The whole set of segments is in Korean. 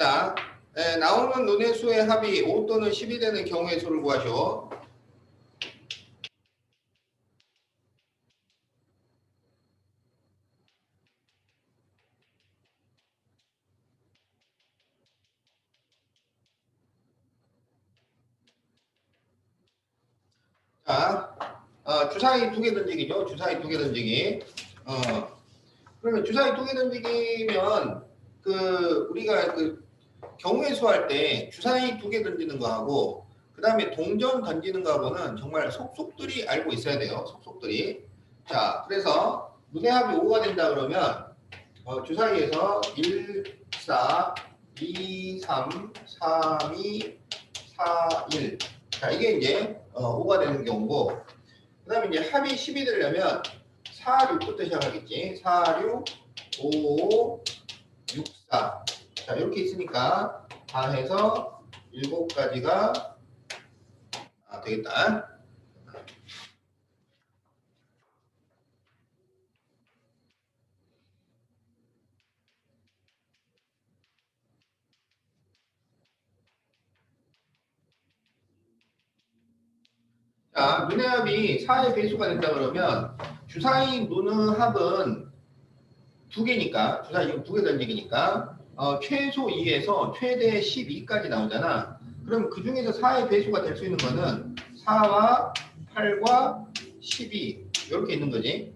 자, 나오는 눈의 수의 합이 5 또는 10이 되는 경우의 수를 구하시오. 자, 주사위 2개 던지기죠. 주사위 2개 던지기. 그러면 주사위 2개 던지기면 우리가 경우의 수 할 때 주사위 2개 던지는 거하고 그 다음에 동전 던지는 거하고는 정말 속속들이 알고 있어야 돼요. 속속들이. 자, 그래서 눈의 합이 5가 된다 그러면 주사위에서 1, 4, 2, 3, 3, 2, 4, 1. 자, 이게 이제 5가 되는 경우고, 그 다음에 이제 합이 10이 되려면 4, 6부터 시작하겠지. 4, 6, 5, 6, 4. 자, 이렇게 있으니까 다 해서 7가지가 되겠다. 자, 눈의 합이 4의 배수가 된다 그러면 주사위 눈의 합은 2개니까, 주사위 지금 2개 던지기니까 최소 2에서 최대 12까지 나오잖아. 그럼 그 중에서 4의 배수가 될 수 있는 거는 4와 8과 12 이렇게 있는 거지.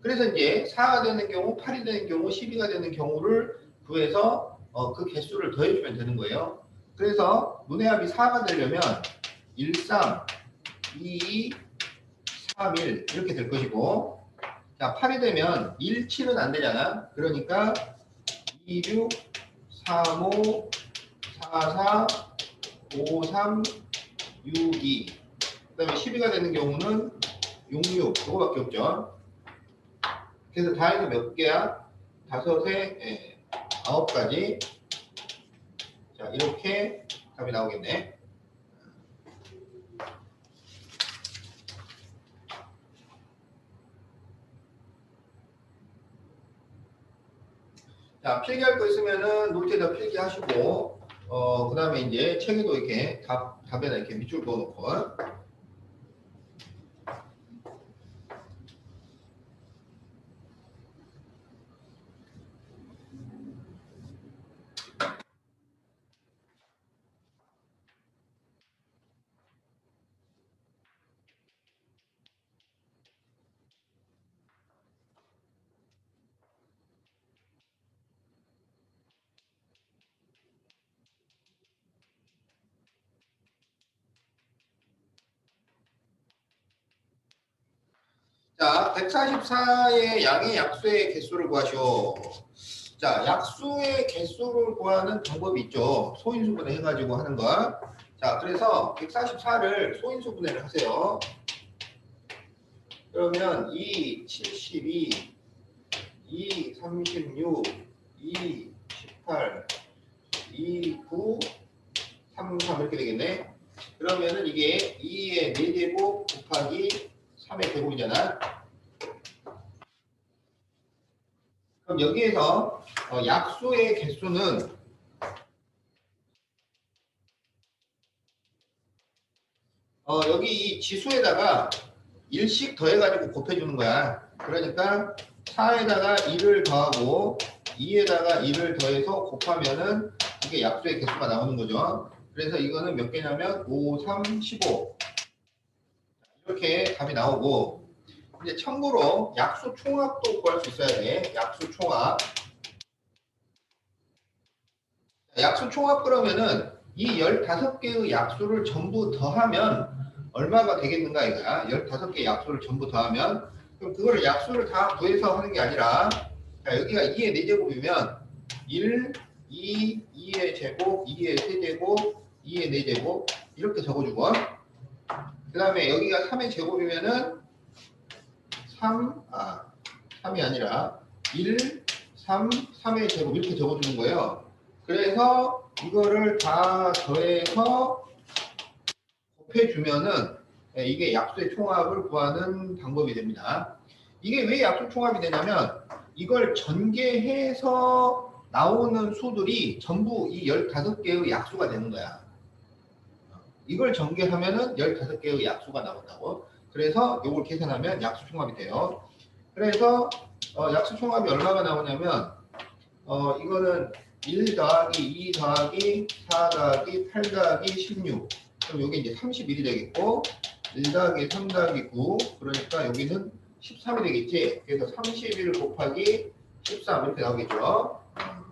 그래서 이제 4가 되는 경우, 8이 되는 경우, 12가 되는 경우를 구해서 그 개수를 더해주면 되는 거예요. 그래서 눈의 합이 4가 되려면 1, 3, 2, 3, 1 이렇게 될 것이고, 자, 8이 되면 1, 7은 안 되잖아. 그러니까 2, 6, 3, 5, 4, 4, 5, 3, 6, 2. 그 다음에 12가 되는 경우는 6, 6. 그거밖에 없죠. 그래서 다 해서 몇 개야? 5에 9가지. 자, 이렇게 답이 나오겠네. 자, 필기할 거 있으면은 노트에다 필기하시고, 그 다음에 이제 책에도 이렇게 답에다 이렇게 밑줄 그어놓고. 자, 144의 양의 약수의 개수를 구하시오. 자, 약수의 개수를 구하는 방법이 있죠. 소인수분해 해가지고 하는 거. 자, 그래서 144를 소인수분해를 하세요. 그러면 2, 72, 2, 36, 2, 18, 2, 9, 3, 3 이렇게 되겠네. 그러면은 이게 2의 4제곱 곱하기 3의 제곱이잖아. 그럼 여기에서 약수의 개수는 여기 이 지수에다가 1씩 더해가지고 곱해주는 거야. 그러니까 4에다가 1을 더하고 2에다가 1을 더해서 곱하면은 이게 약수의 개수가 나오는 거죠. 그래서 이거는 몇 개냐면 5, 3, 15 이렇게 답이 나오고, 이제 참고로 약수 총합도 구할 수 있어야 돼. 약수 총합. 약수 총합 그러면은 이 15개의 약수를 전부 더하면 얼마가 되겠는가 이거야. 15개의 약수를 전부 더하면, 그럼 그거를 약수를 다 구해서 하는 게 아니라, 자, 여기가 2의 4제곱이면 1, 2, 2의 제곱, 2의 세제곱, 2의 4제곱 이렇게 적어주고, 그 다음에 여기가 3의 제곱이면은 3이 아니라 1, 3, 3의 제곱 이렇게 적어주는 거예요. 그래서 이거를 다 더해서 곱해주면은 이게 약수의 총합을 구하는 방법이 됩니다. 이게 왜 약수 총합이 되냐면 이걸 전개해서 나오는 수들이 전부 이 15개의 약수가 되는 거야. 이걸 전개하면은 15개의 약수가 나온다고. 그래서 이걸 계산하면 약수 총합이 돼요. 그래서 약수 총합이 얼마가 나오냐면 이거는 1 더하기 2 더하기 4 더하기 8 더하기 16. 그럼 여기 이제 31이 되겠고 1 더하기 3 더하기 9. 그러니까 여기는 13이 되겠지. 그래서 31 곱하기 13 이렇게 나오겠죠.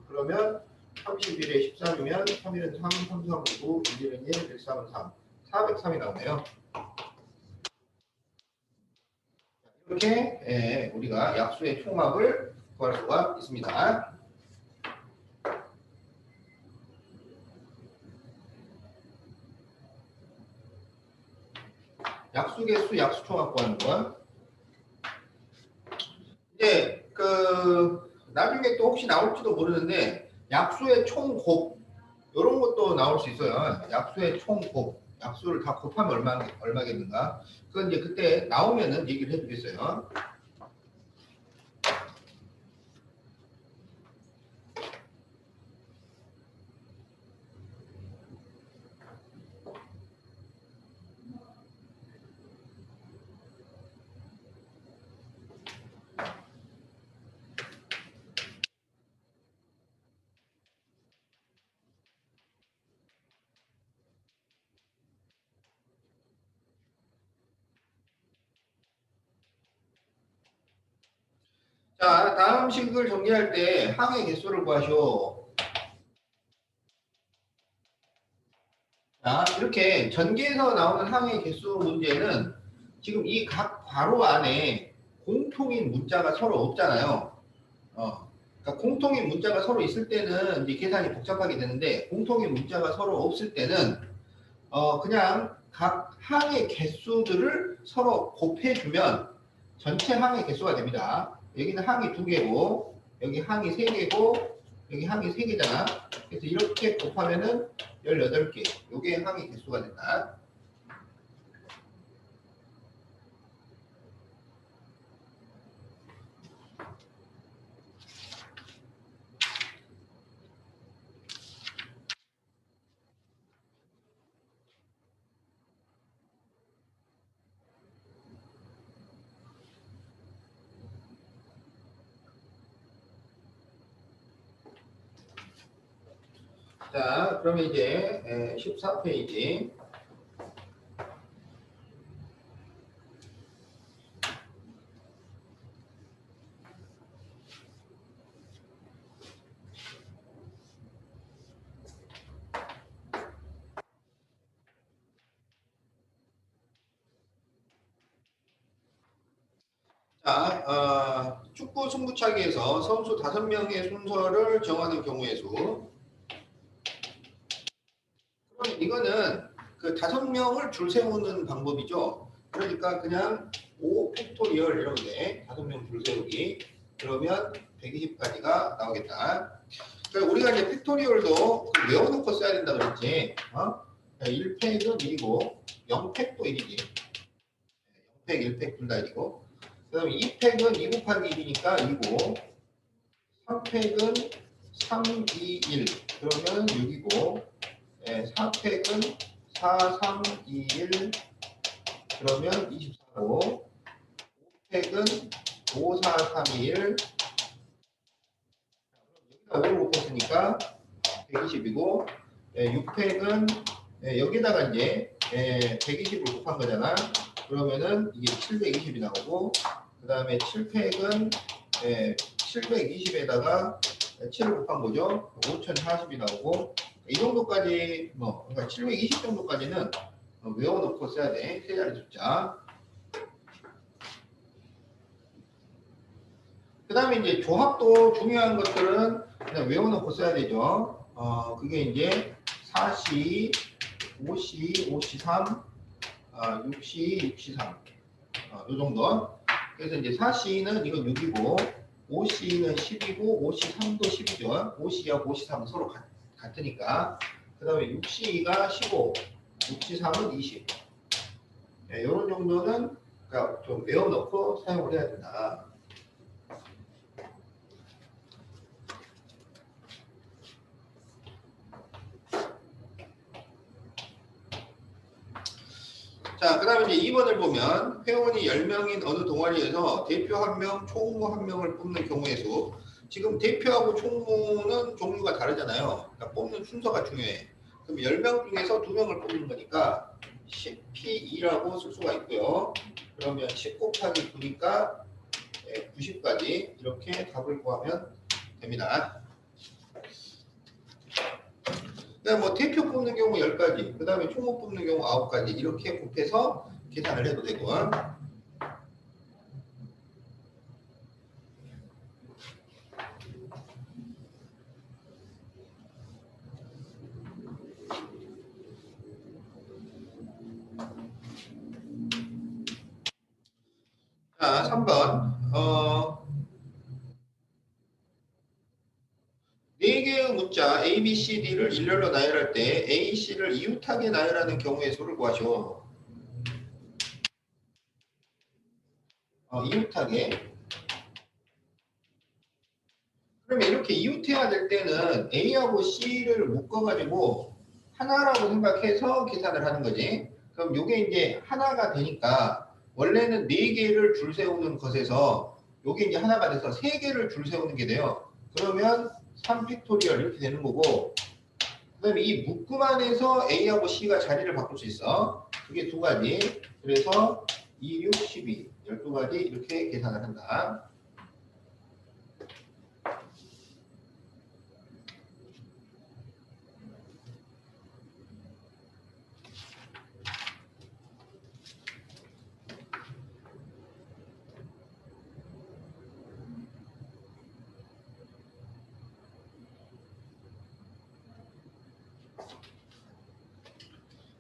그러면 31에 13이면 3일은 3, 3, 3, 9, 1일은 1, 1, 3은 3. 403이 나오네요. 이렇게 우리가 약수의 총합을 구할 수가 있습니다. 약수 개수, 약수 총합 구하는 거. 이제 나중에 또 혹시 나올지도 모르는데 약수의 총곱 이런 것도 나올 수 있어요. 약수의 총곱, 약수를 다 곱하면 얼마겠는가? 그건 이제 그때 나오면은 얘기를 해주겠어요. 자, 다음 식을 정리할 때 항의 개수를 구하시오. 자, 이렇게 전개에서 나오는 항의 개수 문제는 지금 이 각 괄호 안에 공통인 문자가 서로 없잖아요. 그러니까 공통인 문자가 서로 있을 때는 이제 계산이 복잡하게 되는데 공통인 문자가 서로 없을 때는 그냥 각 항의 개수들을 서로 곱해주면 전체 항의 개수가 됩니다. 여기는 항이 2개고 여기 항이 3개고 여기 항이 3개잖아. 그래서 이렇게 곱하면은 18개. 요게 항의 개수가 된다. 자, 그러면 이제 14페이지. 자, 축구 승부차기에서 선수 5명의 순서를 정하는 경우의 수. 그럼 이거는 그 5명을 줄 세우는 방법이죠. 그러니까 그냥 5 팩토리얼 이런 게 5명 줄 세우기. 그러면 120까지가 나오겠다. 그러니까 우리가 이제 팩토리얼도 외워놓고 써야 된다 그랬지. 1팩은 1이고 0팩도 1이지. 0팩, 1팩 둘 다 1이고. 그 다음에 2팩은 2 곱하기 1이니까 2고 3팩은 3, 2, 1 그러면 6이고 4팩은 4, 3, 2, 1 그러면 24고 5팩은 5, 4, 3, 2, 1 여기다 5를 곱했으니까 120이고 6팩은 여기다가 이제 120을 곱한 거잖아. 그러면은 이게 720이 나오고 그 다음에 7팩은 720에다가 7을 곱한 거죠. 5040이 나오고 이 정도까지 그러니까 720 정도까지는 외워놓고 써야 돼. 세 자리 숫자. 그 다음에 이제 조합도 중요한 것들은 그냥 외워놓고 써야 되죠. 그게 이제 4시, 5시, 5시 3, 6시, 6시 3. 요 정도. 그래서 이제 4C는 이건 6이고 5C는 10이고 5C 3도 10이죠. 5C하고 5C 3은 서로 같으니까. 그 다음에 6C가 15, 6C 3은 20. 이런 정도는 그러니까 좀 외워놓고 사용을 해야 된다. 자, 그 다음에 이제 2번을 보면 회원이 10명인 어느 동아리에서 대표 1명, 총무 1명을 뽑는 경우의 수. 지금 대표하고 총무는 종류가 다르잖아요. 그러니까 뽑는 순서가 중요해. 그럼 10명 중에서 2명을 뽑는 거니까 10P2라고 쓸 수가 있고요. 그러면 10 곱하기 9니까 90까지 이렇게 답을 구하면 됩니다. 그다음에 뭐 대표 뽑는 경우 10가지, 그 다음에 총무 뽑는 경우 9가지 이렇게 곱해서 계산을 해도 되고. 자, 3번. 4개의 문자 A, B, C, D를 일렬로 나열할 때 A, C를 이웃하게 나열하는 경우의 수를 구하시오. 이웃하게. 그러면 이렇게 이웃해야 될 때는 A하고 C를 묶어가지고 하나라고 생각해서 계산을 하는 거지. 그럼 이게 이제 하나가 되니까 원래는 4개를 줄 세우는 것에서 이게 이제 하나가 돼서 3개를 줄 세우는 게 돼요. 그러면 3팩토리얼 이렇게 되는 거고, 그 다음에 이 묶음 안에서 A하고 C가 자리를 바꿀 수 있어. 그게 2가지. 그래서 2, 6, 12, 12가지 이렇게 계산을 한다.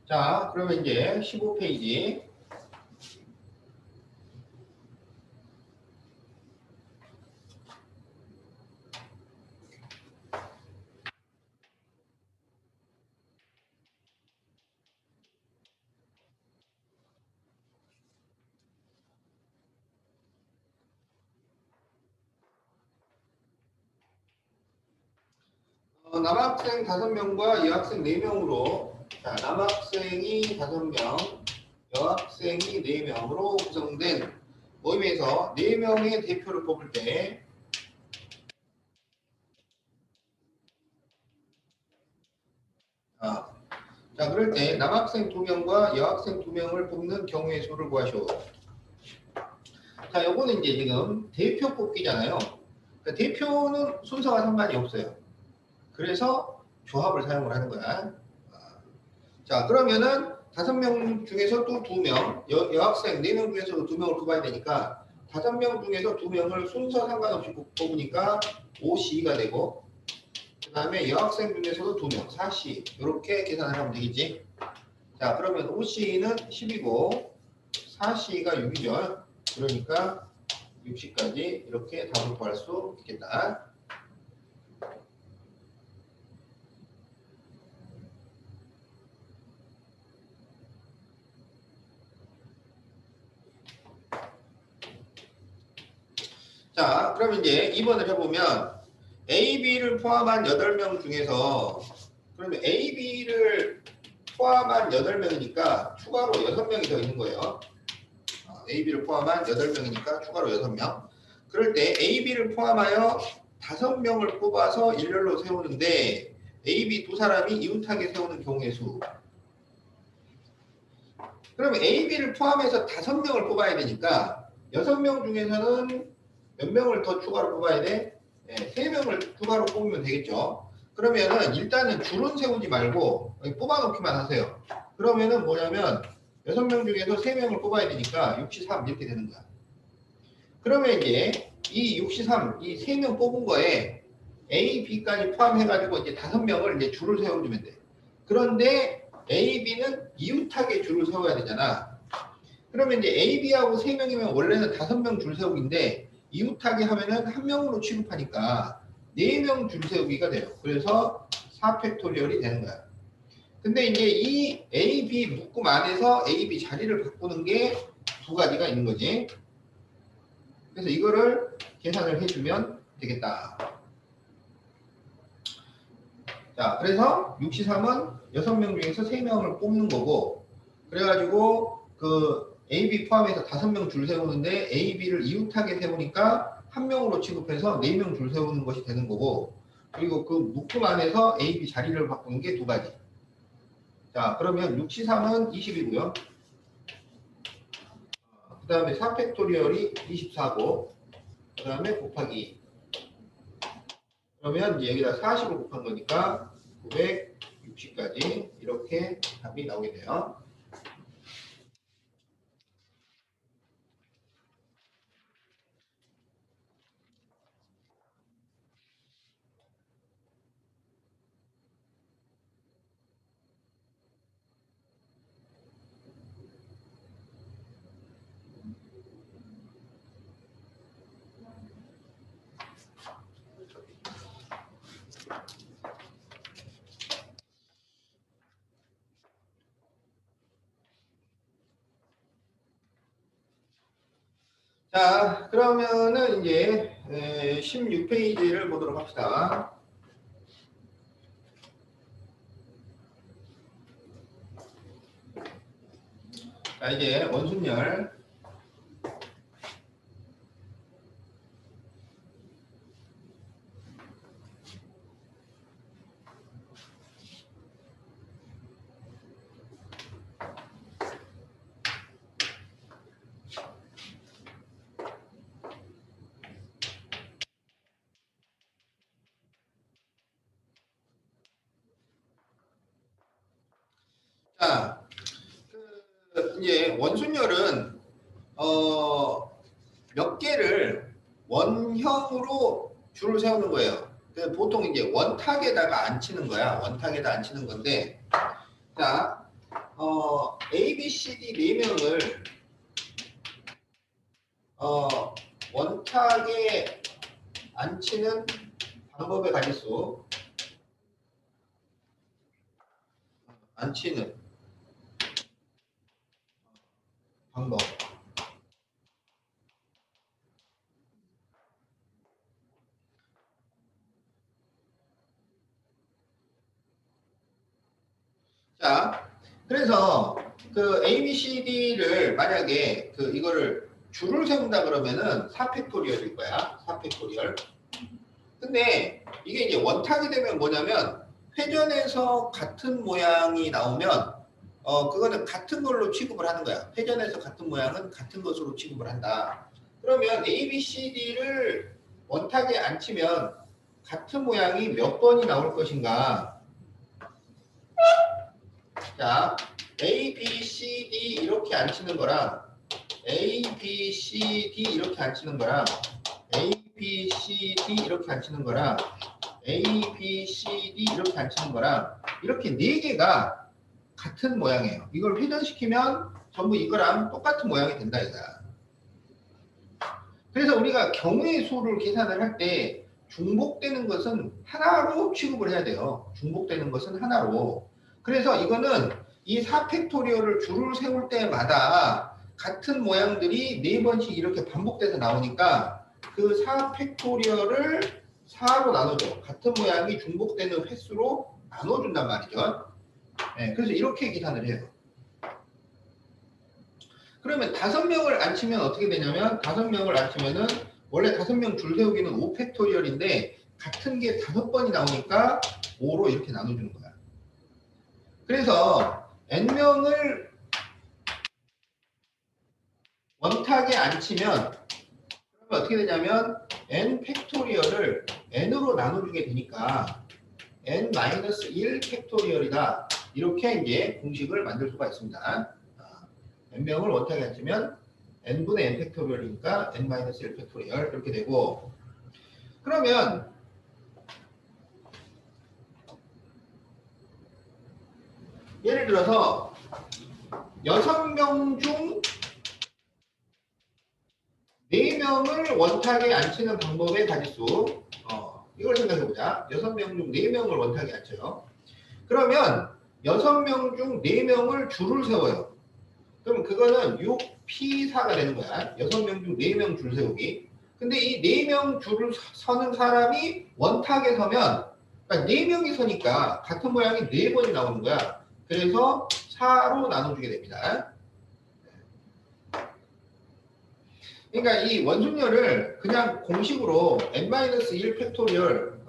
자, 그러면 이제 15페이지. 남학생 5명과 여학생 4명으로, 자, 남학생이 5명, 여학생이 4명으로 구성된 모임에서 4명의 대표를 뽑을 때, 자, 그럴 때 남학생 2명과 여학생 2명을 뽑는 경우의 수를 구하시오. 자, 요거는 이제 지금 대표 뽑기잖아요. 그러니까 대표는 순서가 상관이 없어요. 그래서 조합을 사용을 하는 거야. 자, 그러면은 5명 중에서 또 2명, 여학생 4명 중에서도 2명을 뽑아야 되니까 5명 중에서 2명을 순서 상관없이 뽑으니까 5C가 되고, 그 다음에 여학생 중에서도 2명, 4C 이렇게 계산을 하면 되겠지. 자, 그러면 5C는 10이고 4C가 6이죠. 그러니까 60까지 이렇게 답을 구할 수 있겠다. 자, 그럼 이제 2번을 해보면 A, B를 포함한 8명 중에서, 그러면 A, B를 포함한 8명이니까 추가로 6명이 더 있는 거예요. A, B를 포함한 8명이니까 추가로 6명. 그럴 때 A, B를 포함하여 5명을 뽑아서 일렬로 세우는데 A, B 두 사람이 이웃하게 세우는 경우의 수. 그러면 A, B를 포함해서 5명을 뽑아야 되니까 6명 중에서는 몇 명을 더 추가로 뽑아야 돼? 네, 3명을 추가로 뽑으면 되겠죠. 그러면은 일단은 줄은 세우지 말고 뽑아놓기만 하세요. 그러면은 뭐냐면 6명 중에서 3명을 뽑아야 되니까 63 이렇게 되는 거야. 그러면 이제 이 63, 이 3명 뽑은 거에 A, B까지 포함해가지고 이제 5명을 이제 줄을 세워주면 돼. 그런데 A, B는 이웃하게 줄을 세워야 되잖아. 그러면 이제 A, B하고 3명이면 원래는 5명 줄 세우기인데 이웃하게 하면은 1명으로 취급하니까 4명 줄 세우기가 돼요. 그래서 4팩토리얼이 되는 거야. 근데 이제 이 A, B 묶음 안에서 A, B 자리를 바꾸는 게 2가지가 있는 거지. 그래서 이거를 계산을 해주면 되겠다. 자, 그래서 63은 6명 중에서 3명을 뽑는 거고, 그래가지고 그 AB 포함해서 5명 줄 세우는데 AB를 이웃하게 세우니까 한 명으로 취급해서 4명 줄 세우는 것이 되는 거고, 그리고 그 묶음 안에서 AB 자리를 바꾸는 게 2가지. 자, 그러면 6, 3은 20이고요. 그 다음에 4팩토리얼이 24고, 그 다음에 곱하기. 그러면 이제 여기다 40을 곱한 거니까 960까지 이렇게 답이 나오게 돼요. 자, 그러면은 이제 16페이지를 보도록 합시다. 자, 이제 원순열. 자, 이제 원순열은 몇 개를 원형으로 줄을 세우는 거예요. 보통 이제 원탁에다가 앉히는 거야. 원탁에다 앉히는 건데, 자, A, B, C, D 4명을 원탁에 앉히는 방법의 가지수, 앉히는 방법. 자, 그래서 그 A, B, C, D를 만약에 이거를 줄을 세운다 그러면은 4팩토리얼일 거야. 4팩토리얼. 근데 이게 이제 원탁이 되면 뭐냐면 회전에서 같은 모양이 나오면 그거는 같은 걸로 취급을 하는 거야. 회전에서 같은 모양은 같은 것으로 취급을 한다. 그러면 A, B, C, D를 원탁에 앉히면 같은 모양이 몇 번이 나올 것인가? 자, A, B, C, D 이렇게 앉히는 거랑 A, B, C, D 이렇게 앉히는 거랑 A, B, C, D 이렇게 앉히는 거랑 A, B, C, D 이렇게 앉히는 거랑 이렇게 4개가 같은 모양이에요. 이걸 회전시키면 전부 이거랑 똑같은 모양이 된다 이거야. 그래서 우리가 경우의 수를 계산을 할 때 중복되는 것은 하나로 취급을 해야 돼요. 중복되는 것은 하나로. 그래서 이거는 이 4팩토리얼을 줄을 세울 때마다 같은 모양들이 4번씩 이렇게 반복돼서 나오니까 그 4팩토리얼을 4로 나눠줘. 같은 모양이 중복되는 횟수로 나눠준단 말이죠. 네, 그래서 이렇게 계산을 해요. 그러면 5명을 앉히면 어떻게 되냐면 5명을 앉히면은 원래 5명 줄 세우기는 5팩토리얼인데 같은 게 5번이 나오니까 5로 이렇게 나눠주는 거야. 그래서 n명을 원탁에 앉히면 그러면 어떻게 되냐면 n 팩토리얼을 n으로 나눠주게 되니까 n-1 팩토리얼이다. 이렇게 이제 공식을 만들 수가 있습니다. n명을 원탁에 앉히면 n분의 n 팩토리얼이니까 n-1 팩토리얼 이렇게 되고, 그러면 예를 들어서 6명 중 4명을 원탁에 앉히는 방법의 가지수, 이걸 생각해보자. 6명 중 4명을 원탁에 앉혀요. 그러면 6명 중 4명을 줄을 세워요. 그럼 그거는 6P4가 되는 거야. 6명 중 4명 줄 세우기. 근데 이 4명 줄을 서는 사람이 원탁에 서면, 그러니까 4명이 서니까 같은 모양이 4번이 나오는 거야. 그래서 4로 나눠주게 됩니다. 그러니까 이 원순열을 그냥 공식으로 n-1 팩토리얼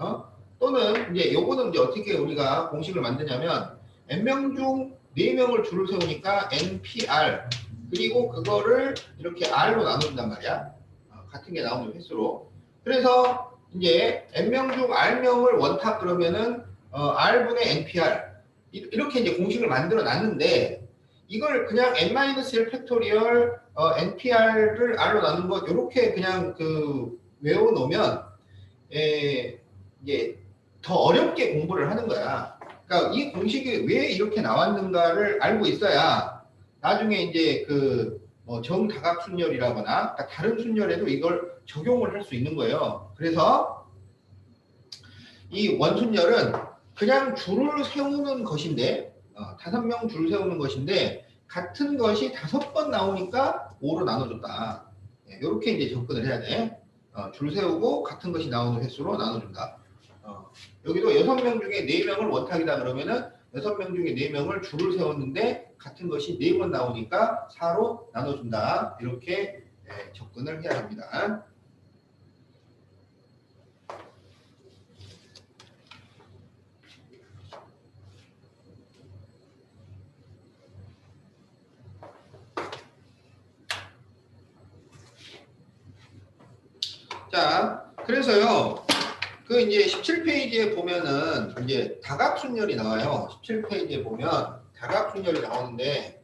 또는 이제 요거는 이제 어떻게 우리가 공식을 만드냐면 n명 중 4명을 줄을 세우니까 npr 그리고 그거를 이렇게 r로 나눈단 말이야. 같은 게 나오는 횟수로. 그래서 이제 n명 중 r명을 원탑 그러면은 r분의 npr 이렇게 이제 공식을 만들어 놨는데 이걸 그냥 n-1 팩토리얼 npr를 r로 나눈 것 이렇게 그냥 그 외워 놓으면 이제 더 어렵게 공부를 하는 거야. 그러니까 이 공식이 왜 이렇게 나왔는가를 알고 있어야 나중에 이제 그뭐 정다각순열이라거나 그러니까 다른 순열에도 이걸 적용을 할 수 있는 거예요. 그래서 이 원순열은 그냥 줄을 세우는 것인데 5명 줄 세우는 것인데 같은 것이 5번 나오니까 5로 나눠줬다. 이렇게 이제 접근을 해야 돼. 줄 세우고 같은 것이 나오는 횟수로 나눠준다. 여기도 6명 중에 4명을 원탁이다 그러면은 6명 중에 4명을 줄을 세웠는데 같은 것이 4번 나오니까 4로 나눠준다. 이렇게 접근을 해야 합니다. 자, 그래서요. 그 이제 17페이지에 보면은 이제 다각순열이 나와요. 17페이지에 보면 다각순열이 나오는데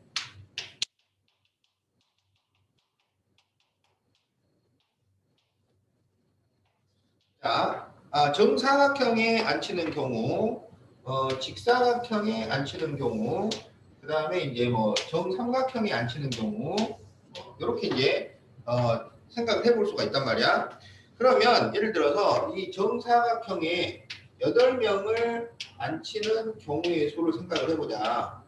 자, 정사각형에 앉히는 경우, 직사각형에 앉히는 경우, 그 다음에 이제 뭐 정삼각형에 앉히는 경우, 이렇게 이제 생각을 해볼 수가 있단 말이야. 그러면 예를 들어서 이 정사각형에 8명을 앉히는 경우의 수를 생각을 해보자.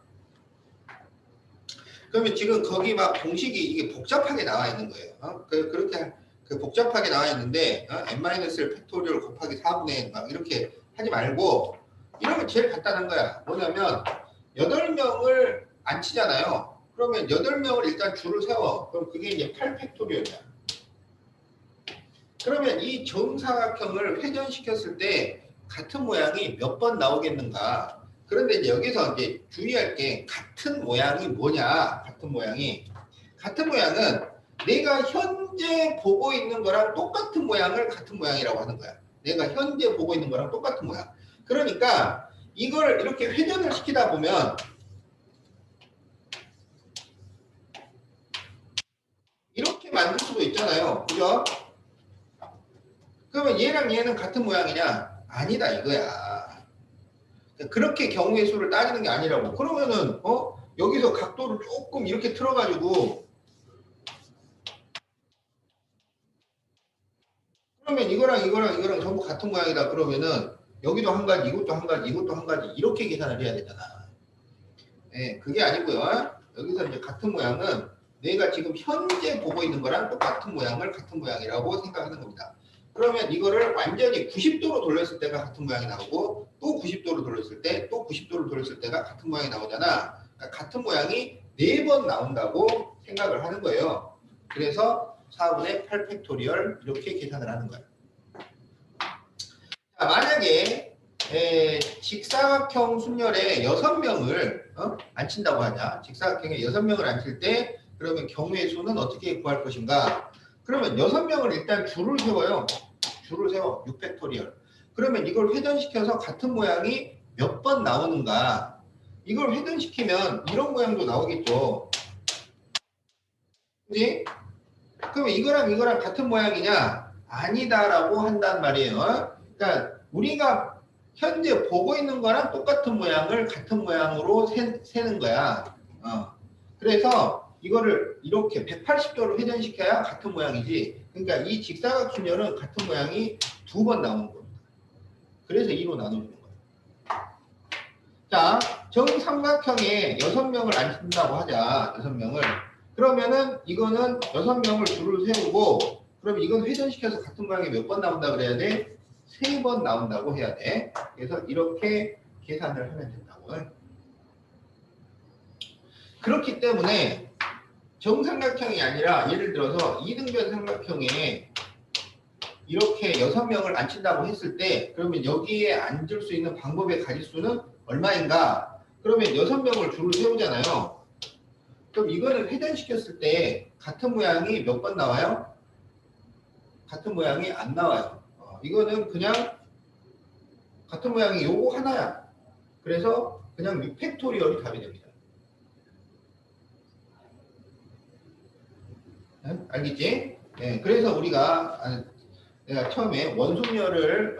그러면 지금 거기 막 공식이 이게 복잡하게 나와 있는 거예요. 그렇게 복잡하게 나와 있는데 n-1 팩토리얼 곱하기 4분의 막 이렇게 하지 말고 이러면 제일 간단한 거야. 뭐냐면 8명을 앉히잖아요. 그러면 8명을 일단 줄을 세워. 그럼 그게 이제 8팩토리얼이야. 그러면 이 정사각형을 회전시켰을 때 같은 모양이 몇 번 나오겠는가? 그런데 이제 여기서 이제 주의할 게 같은 모양이 뭐냐? 같은 모양은 내가 현재 보고 있는 거랑 똑같은 모양을 같은 모양이라고 하는 거야. 내가 현재 보고 있는 거랑 똑같은 모양. 그러니까 이걸 이렇게 회전을 시키다 보면 이렇게 만들 수도 있잖아요. 그죠? 그러면 얘랑 얘는 같은 모양이냐? 아니다 이거야. 그렇게 경우의 수를 따지는 게 아니라고. 그러면은 여기서 각도를 조금 이렇게 틀어가지고 그러면 이거랑 전부 같은 모양이다. 그러면은 여기도 한 가지, 이것도 한 가지, 이것도 한 가지 이렇게 계산을 해야 되잖아. 예, 그게 아니고요. 여기서 이제 같은 모양은 내가 지금 현재 보고 있는 거랑 똑같은 모양을 같은 모양이라고 생각하는 겁니다. 그러면 이거를 완전히 90도로 돌렸을 때가 같은 모양이 나오고 또 90도로 돌렸을 때 또 90도로 돌렸을 때가 같은 모양이 나오잖아. 그러니까 같은 모양이 4번 나온다고 생각을 하는 거예요. 그래서 4분의 8 팩토리얼 이렇게 계산을 하는 거예요. 자, 만약에 직사각형 순열에 6명을 앉힌다고 하자. 직사각형에 6명을 앉힐 때 그러면 경우의 수는 어떻게 구할 것인가? 그러면 6명을 일단 줄을 세워요. 줄을 세워. 6팩토리얼. 그러면 이걸 회전시켜서 같은 모양이 몇 번 나오는가? 이걸 회전시키면 이런 모양도 나오겠죠. 그지? 그럼 이거랑 같은 모양이냐? 아니다라고 한단 말이에요. 그러니까 우리가 현재 보고 있는 거랑 똑같은 모양을 같은 모양으로 세는 거야. 그래서 이거를 이렇게 180도로 회전시켜야 같은 모양이지. 그러니까 이 직사각순열은 같은 모양이 2번 나오는 겁니다. 그래서 2로 나눠주는 거예요. 자, 정삼각형에 6명을 앉힌다고 하자. 6명을. 그러면은 이거는 6명을 줄을 세우고 그럼 이건 회전시켜서 같은 모양이 몇 번 나온다 그래야 돼? 3번 나온다고 해야 돼. 그래서 이렇게 계산을 하면 된다고. 그렇기 때문에 정삼각형이 아니라 예를 들어서 이등변 삼각형에 이렇게 6명을 앉힌다고 했을 때 그러면 여기에 앉을 수 있는 방법의 가지수는 얼마인가? 그러면 6명을 줄을 세우잖아요. 그럼 이거는 회전시켰을 때 같은 모양이 몇 번 나와요? 같은 모양이 안 나와요. 이거는 그냥 같은 모양이 요거 하나야. 그래서 그냥 6팩토리얼이 답이 됩니다. 네? 알겠지? 네, 그래서 우리가 내가 처음에 원소멸을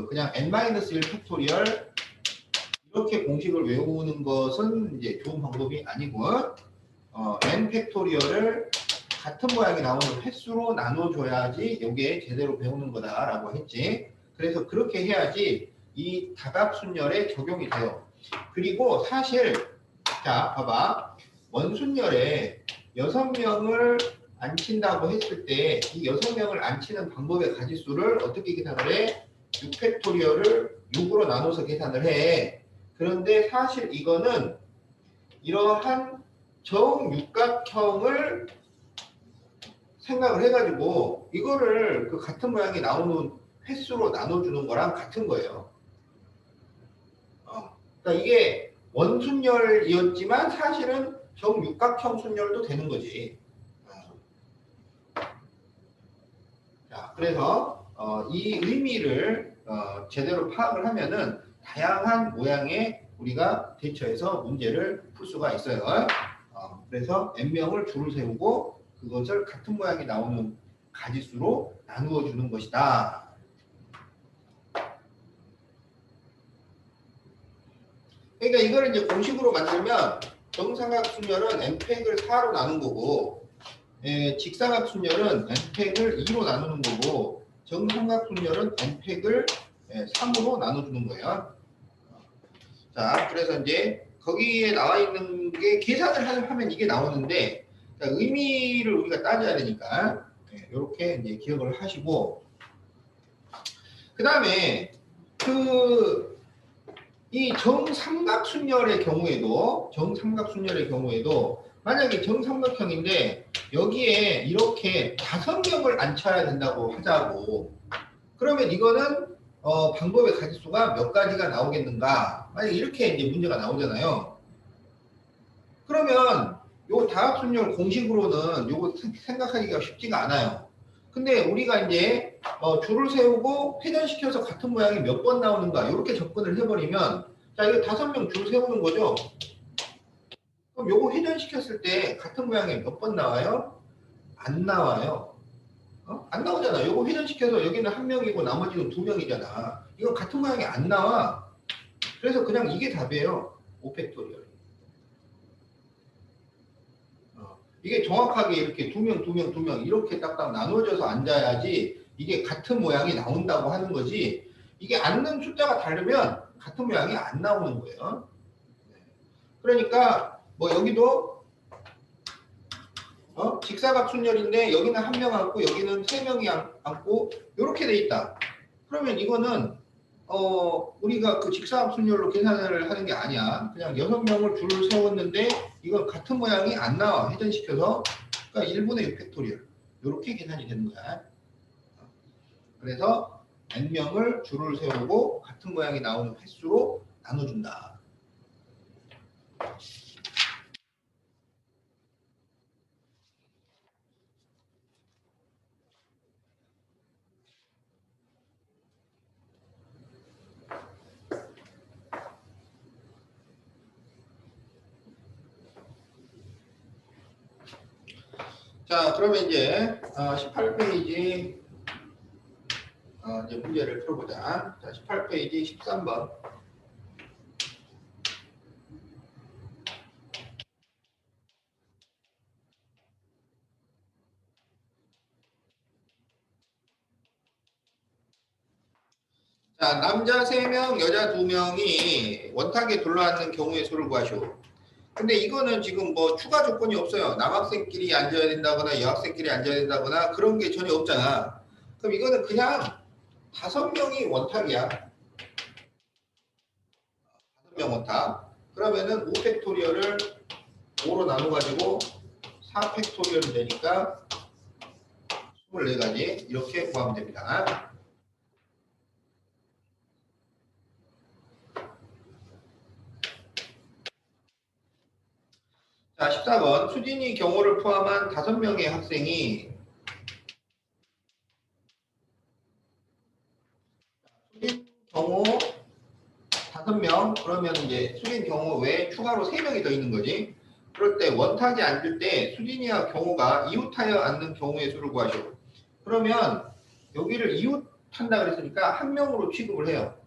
그냥 n-1 팩토리얼 이렇게 공식을 외우는 것은 이제 좋은 방법이 아니고 n 팩토리얼을 같은 모양이 나오는 횟수로 나눠줘야지 이게 제대로 배우는 거다라고 했지. 그래서 그렇게 해야지 이 다각순열에 적용이 돼요. 그리고 사실 자 봐봐 원순열에 6명을 앉힌다고 했을 때 이 6명을 앉히는 방법의 가지수를 어떻게 계산을 해? 6팩토리얼을 6으로 나눠서 계산을 해. 그런데 사실 이거는 이러한 정육각형을 생각을 해가지고 이거를 그 같은 모양이 나오는 횟수로 나눠주는 거랑 같은 거예요. 그러니까 이게 원순열이었지만 사실은 정육각형 순열도 되는 거지. 자, 그래서 이 의미를 제대로 파악을 하면은 다양한 모양의 우리가 대처해서 문제를 풀 수가 있어요. 그래서 n명을 줄을 세우고 그것을 같은 모양이 나오는 가지수로 나누어 주는 것이다. 그러니까 이거를 이제 공식으로 만들면 정삼각순열은 n팩을 4로 나눈 거고 직사각순열은 n팩을 2로 나누는 거고 정삼각순열은 n팩을 3으로 나눠주는 거예요. 자, 그래서 이제 거기에 나와 있는 게 계산을 하면 이게 나오는데 자, 의미를 우리가 따져야 되니까 이렇게 이제 기억을 하시고 그 다음에 이 정삼각순열의 경우에도 만약에 정삼각형인데 여기에 이렇게 5명을 앉혀야 된다고 하자고 그러면 이거는 방법의 가지수가 몇 가지가 나오겠는가 만약에 이렇게 이제 문제가 나오잖아요. 그러면 요 다합순열 공식으로는 요거 생각하기가 쉽지가 않아요. 근데 우리가 이제 줄을 세우고 회전시켜서 같은 모양이 몇 번 나오는가 이렇게 접근을 해버리면 자 이거 5명 줄 세우는 거죠. 그럼 요거 회전시켰을 때 같은 모양이 몇 번 나와요? 안 나와요. 안 나오잖아. 요거 회전시켜서 여기는 1명이고 나머지는 2명이잖아. 이건 같은 모양이 안 나와. 그래서 그냥 이게 답이에요. 5팩토리얼. 이게 정확하게 이렇게 2명 이렇게 딱딱 나눠져서 앉아야지 이게 같은 모양이 나온다고 하는 거지 이게 앉는 숫자가 다르면 같은 모양이 안 나오는 거예요. 그러니까 뭐 여기도 직사각순열인데 여기는 1명 앉고 여기는 3명이 앉고 이렇게 돼 있다. 그러면 이거는 우리가 그 직사각순열로 계산을 하는 게 아니야. 그냥 6명을 줄을 세웠는데 이건 같은 모양이 안 나와. 회전시켜서. 그러니까 1분의 6팩토리얼. 이렇게 계산이 되는 거야. 그래서 n명을 줄을 세우고 같은 모양이 나오는 횟수로 나눠준다. 자, 그러면 이제 18페이지 이제 문제를 풀어보자. 자, 18페이지 13번. 자, 남자 3명, 여자 2명이 원탁에 둘러앉는 경우의 수를 구하시오. 근데 이거는 지금 뭐 추가 조건이 없어요. 남학생끼리 앉아야 된다거나 여학생끼리 앉아야 된다거나 그런 게 전혀 없잖아. 그럼 이거는 그냥 5명이 원탁이야. 5명 원탁. 그러면은 5팩토리얼을 5로 나눠가지고 4팩토리얼이 되니까 24가지 이렇게 구하면 됩니다. 자, 14번 수진이 경호를 포함한 5명의 학생이 수진 경호 5명 그러면 이제 수진 경호 외에 추가로 3명이 더 있는 거지. 그럴 때 원탁이 앉을 때 수진이와 경호가 이웃하여 앉는 경우의 수를 구하시오. 그러면 여기를 이웃한다 그랬으니까 한 명으로 취급을 해요.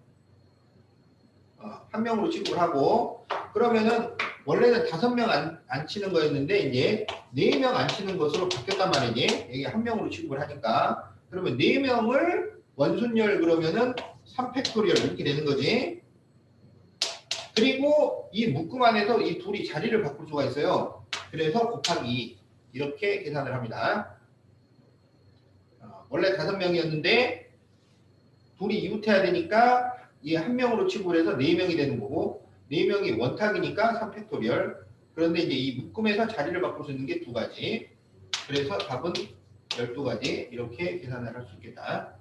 한 명으로 취급을 하고 그러면은 원래는 5명 앉히는 거였는데 이제 4명 앉히는 것으로 바뀌었단 말이지. 이게 한 명으로 취급을 하니까 그러면 4명을 원순열 그러면은 3팩토리얼 이렇게 되는 거지. 그리고 이 묶음 안에서 이 둘이 자리를 바꿀 수가 있어요. 그래서 곱하기 2 이렇게 계산을 합니다. 원래 5명이었는데 둘이 이웃해야 되니까 이 한 명으로 취급을 해서 4명이 되는 거고 4명이 원탁이니까 3팩토리얼. 그런데 이제 이 묶음에서 자리를 바꿀 수 있는 게 2가지. 그래서 답은 12가지 이렇게 계산을 할 수 있겠다.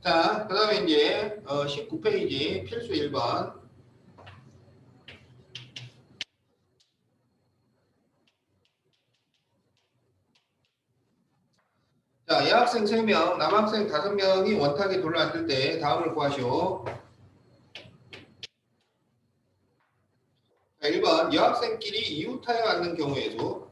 자, 그 다음에 이제 19페이지 필수 1번. 자, 여학생 3명, 남학생 5명이 원탁에 둘러앉을 때 다음을 구하시오. 자, 1번 여학생끼리 이웃하여 앉는 경우의 수.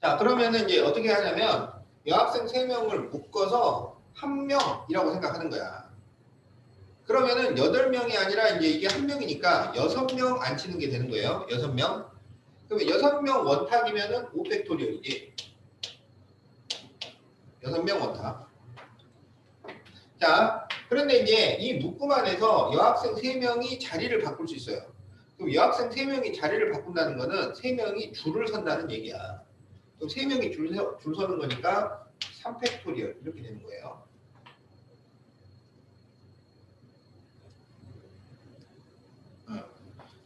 자, 그러면은 이제 어떻게 하냐면 여학생 3명을 묶어서 1명이라고 생각하는 거야. 그러면은 8명이 아니라 이제 이게 1명이니까 6명 앉히는 게 되는 거예요. 6명. 그러면 6명 원탁이면은 5팩토리얼이지. 6명 원탁. 자, 그런데 이제 이 묶음 안에서 여학생 3명이 자리를 바꿀 수 있어요. 그럼 여학생 3명이 자리를 바꾼다는 거는 3명이 줄을 선다는 얘기야. 그럼 3명이 줄 서는 거니까 3팩토리얼 이렇게 되는 거예요.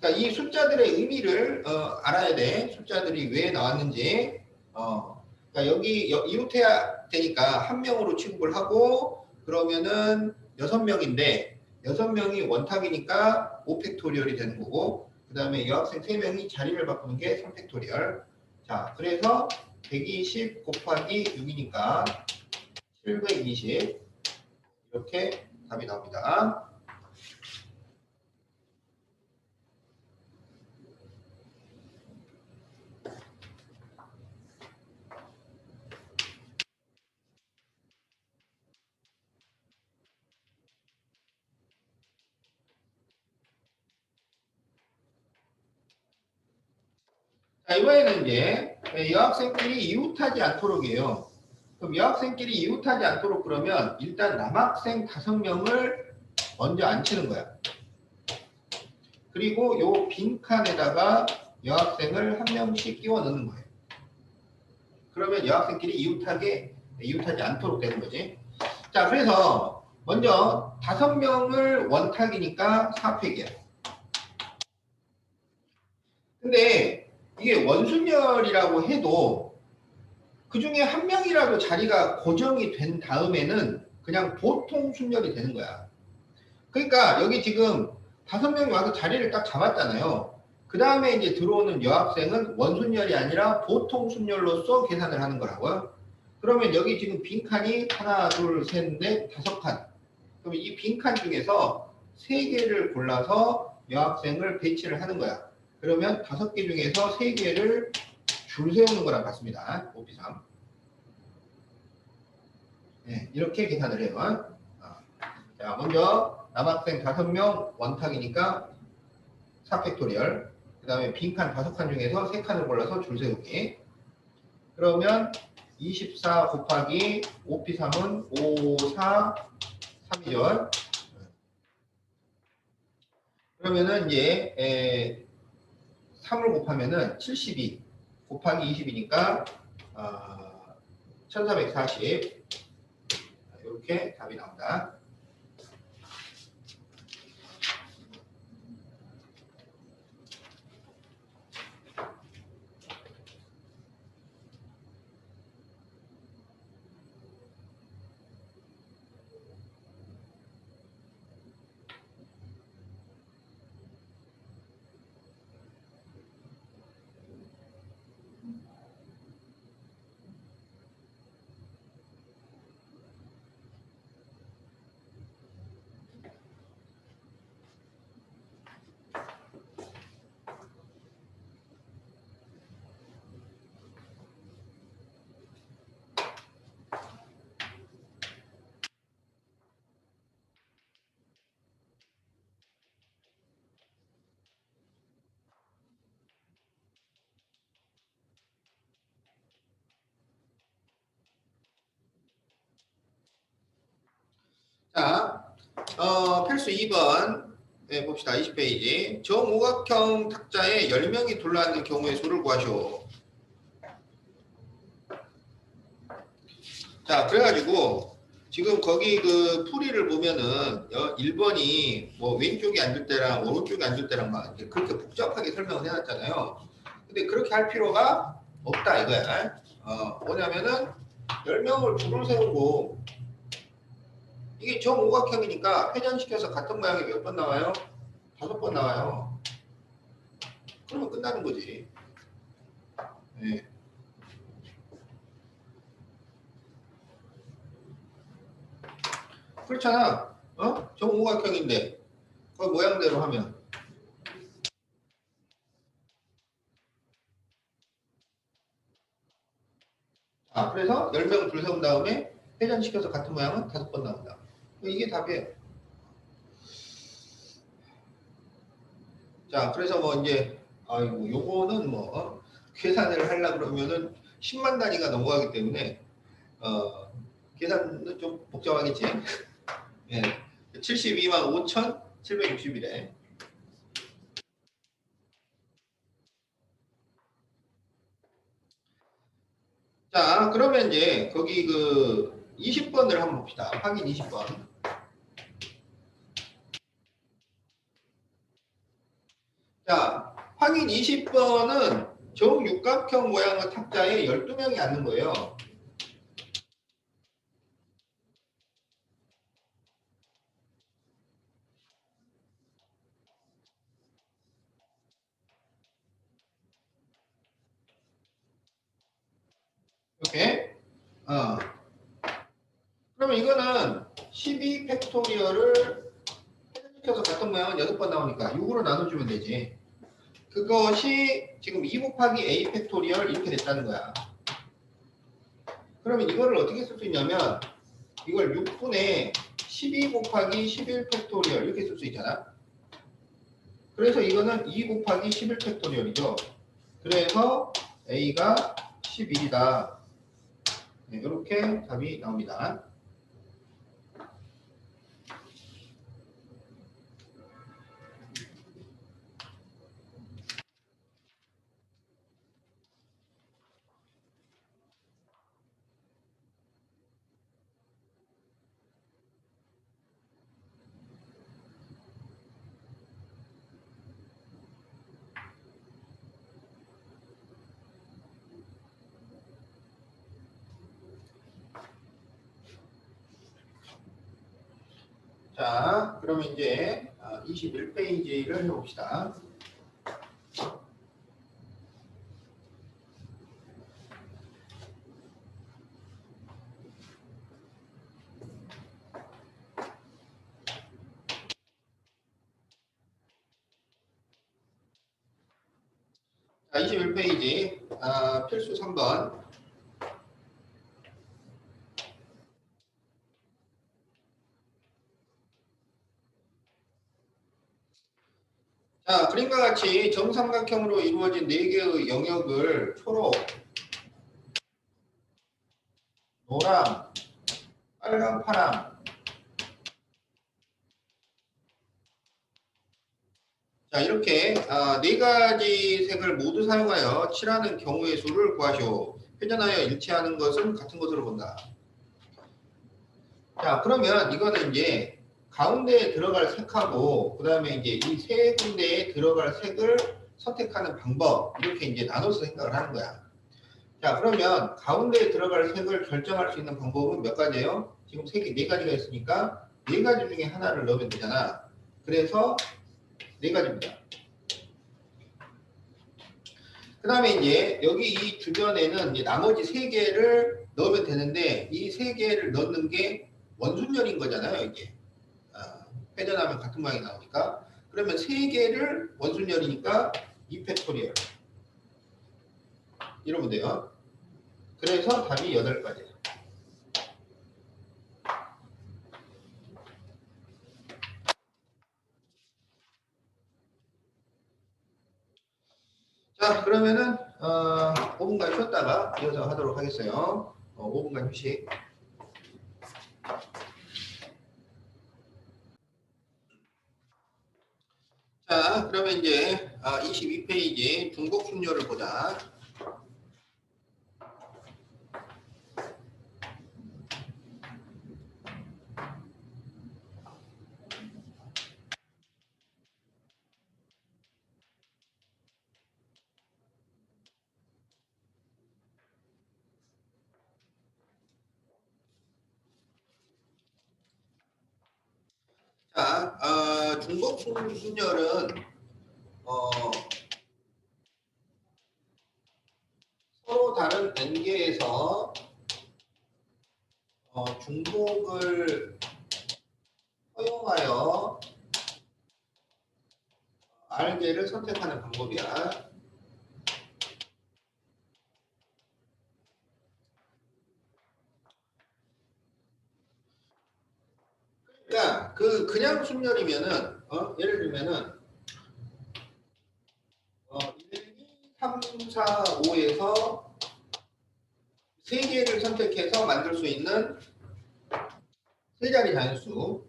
그러니까 이 숫자들의 의미를 알아야 돼. 숫자들이 왜 나왔는지. 그러니까 여기 이웃해야 되니까 1명으로 취급을 하고 그러면은 6명인데 6명이 원탁이니까 5팩토리얼이 되는 거고 그 다음에 여학생 3명이 자리를 바꾸는 게 3팩토리얼. 자, 그래서 120 곱하기 6이니까 720 이렇게 답이 나옵니다. 자, 이번에는 이제 여학생끼리 이웃하지 않도록이에요. 그럼 여학생끼리 이웃하지 않도록 그러면 일단 남학생 5명을 먼저 앉히는 거야. 그리고 요 빈칸에다가 여학생을 1명씩 끼워 넣는 거예요. 그러면 여학생끼리 이웃하지 않도록 되는 거지. 자, 그래서 먼저 5명을 원탁이니까 4팩이야. 근데 이게 원순열이라고 해도 그 중에 1명이라도 자리가 고정이 된 다음에는 그냥 보통 순열이 되는 거야. 그러니까 여기 지금 5명이 와서 자리를 딱 잡았잖아요. 그 다음에 이제 들어오는 여학생은 원순열이 아니라 보통 순열로서 계산을 하는 거라고요. 그러면 여기 지금 빈칸이 하나, 둘, 셋, 넷, 5칸. 그럼 이 빈칸 중에서 3개를 골라서 여학생을 배치를 하는 거야. 그러면 5개 중에서 3개를 줄 세우는 거랑 같습니다. OP3. 네, 이렇게 계산을 해요. 자, 먼저 남학생 5명 원탁이니까 4팩토리얼. 그 다음에 빈칸 5칸 중에서 3칸을 골라서 줄 세우기. 그러면 24 곱하기 OP3은 5, 4, 3이죠. 그러면은 이제 3을 곱하면은 72 곱하기 20이니까 1440 이렇게 답이 나온다. 자, 필수 2번 봅시다. 20페이지. 정오각형 탁자에 10명이 둘러앉는 경우의 수를 구하시오. 자, 그래가지고 지금 거기 그 풀이를 보면은 1번이 뭐 왼쪽에 앉을 때랑 오른쪽에 앉을 때랑 막 이렇게 그렇게 복잡하게 설명을 해놨잖아요. 근데 그렇게 할 필요가 없다 이거야. 뭐냐면은 10명을 줄을 세우고 이게 정오각형이니까 회전시켜서 같은 모양이 몇 번 나와요? 5번 나와요. 그러면 끝나는 거지. 네. 그렇잖아. 정오각형인데 그 모양대로 하면. 그래서 10명을 줄 세운 다음에 회전시켜서 같은 모양은 5번 나온다. 이게 답이에요. 자, 그래서 뭐 이제 아이고 요거는 뭐 계산을 하려고 그러면은 10만 단위가 넘어가기 때문에 계산은 좀 복잡하겠지. 예. 72만 5,760이래. 자, 그러면 이제 거기 그 20번을 한번 봅시다. 확인 20번. 자, 확인 20번은 정육각형 모양의 탁자에 12명이 앉는 거예요. 이렇게. 그러면 이거는 12 팩토리얼을 해서 같은 모양은 6번 나오니까 6으로 나눠주면 되지. 그것이 지금 2 곱하기 a 팩토리얼 이렇게 됐다는 거야. 그러면 이거를 어떻게 쓸 수 있냐면 이걸 6분의 12 곱하기 11 팩토리얼 이렇게 쓸 수 있잖아. 그래서 이거는 2 곱하기 11 팩토리얼이죠. 그래서 a가 11이다. 네, 이렇게 답이 나옵니다. 자, 그러면 이제 21페이지를 해봅시다. 자, 21페이지 필수 3번. 자, 그림과 같이 정삼각형으로 이루어진 4개의 영역을 초록, 노랑, 빨강, 파랑. 자, 이렇게 4가지 색을 모두 사용하여 칠하는 경우의 수를 구하시오. 회전하여 일치하는 것은 같은 것으로 본다. 자, 그러면 이거는 이제 가운데에 들어갈 색하고 그 다음에 이제 이 세 군데에 들어갈 색을 선택하는 방법, 이렇게 이제 나눠서 생각을 하는 거야. 자, 그러면 가운데에 들어갈 색을 결정할 수 있는 방법은 몇 가지예요? 지금 4가지가 있으니까 4가지 중에 하나를 넣으면 되잖아. 그래서 4가지입니다. 그 다음에 이제 여기 이 주변에는 이제 나머지 3개를 넣으면 되는데 이 3개를 넣는 게 원순열인 거잖아요, 이게. 회전하면 같은 모양이 나오니까. 그러면 3개를 원순열이니까 2팩토리얼. 이러면 돼요. 그래서 답이 8가지. 자, 그러면은 5분간 쉬었다가 이어서 하도록 하겠어요. 5분간 휴식. 자, 그러면 이제 22페이지 중복 순열을 보자. 자, 중복 순열은 서로 다른 단계에서 중복을 허용하여 R개를 선택하는 방법이야. 그러니까 그냥 순열이면은 예를 들면은 1, 2, 3, 4, 5에서 3개를 선택해서 만들 수 있는 세 자리 단수.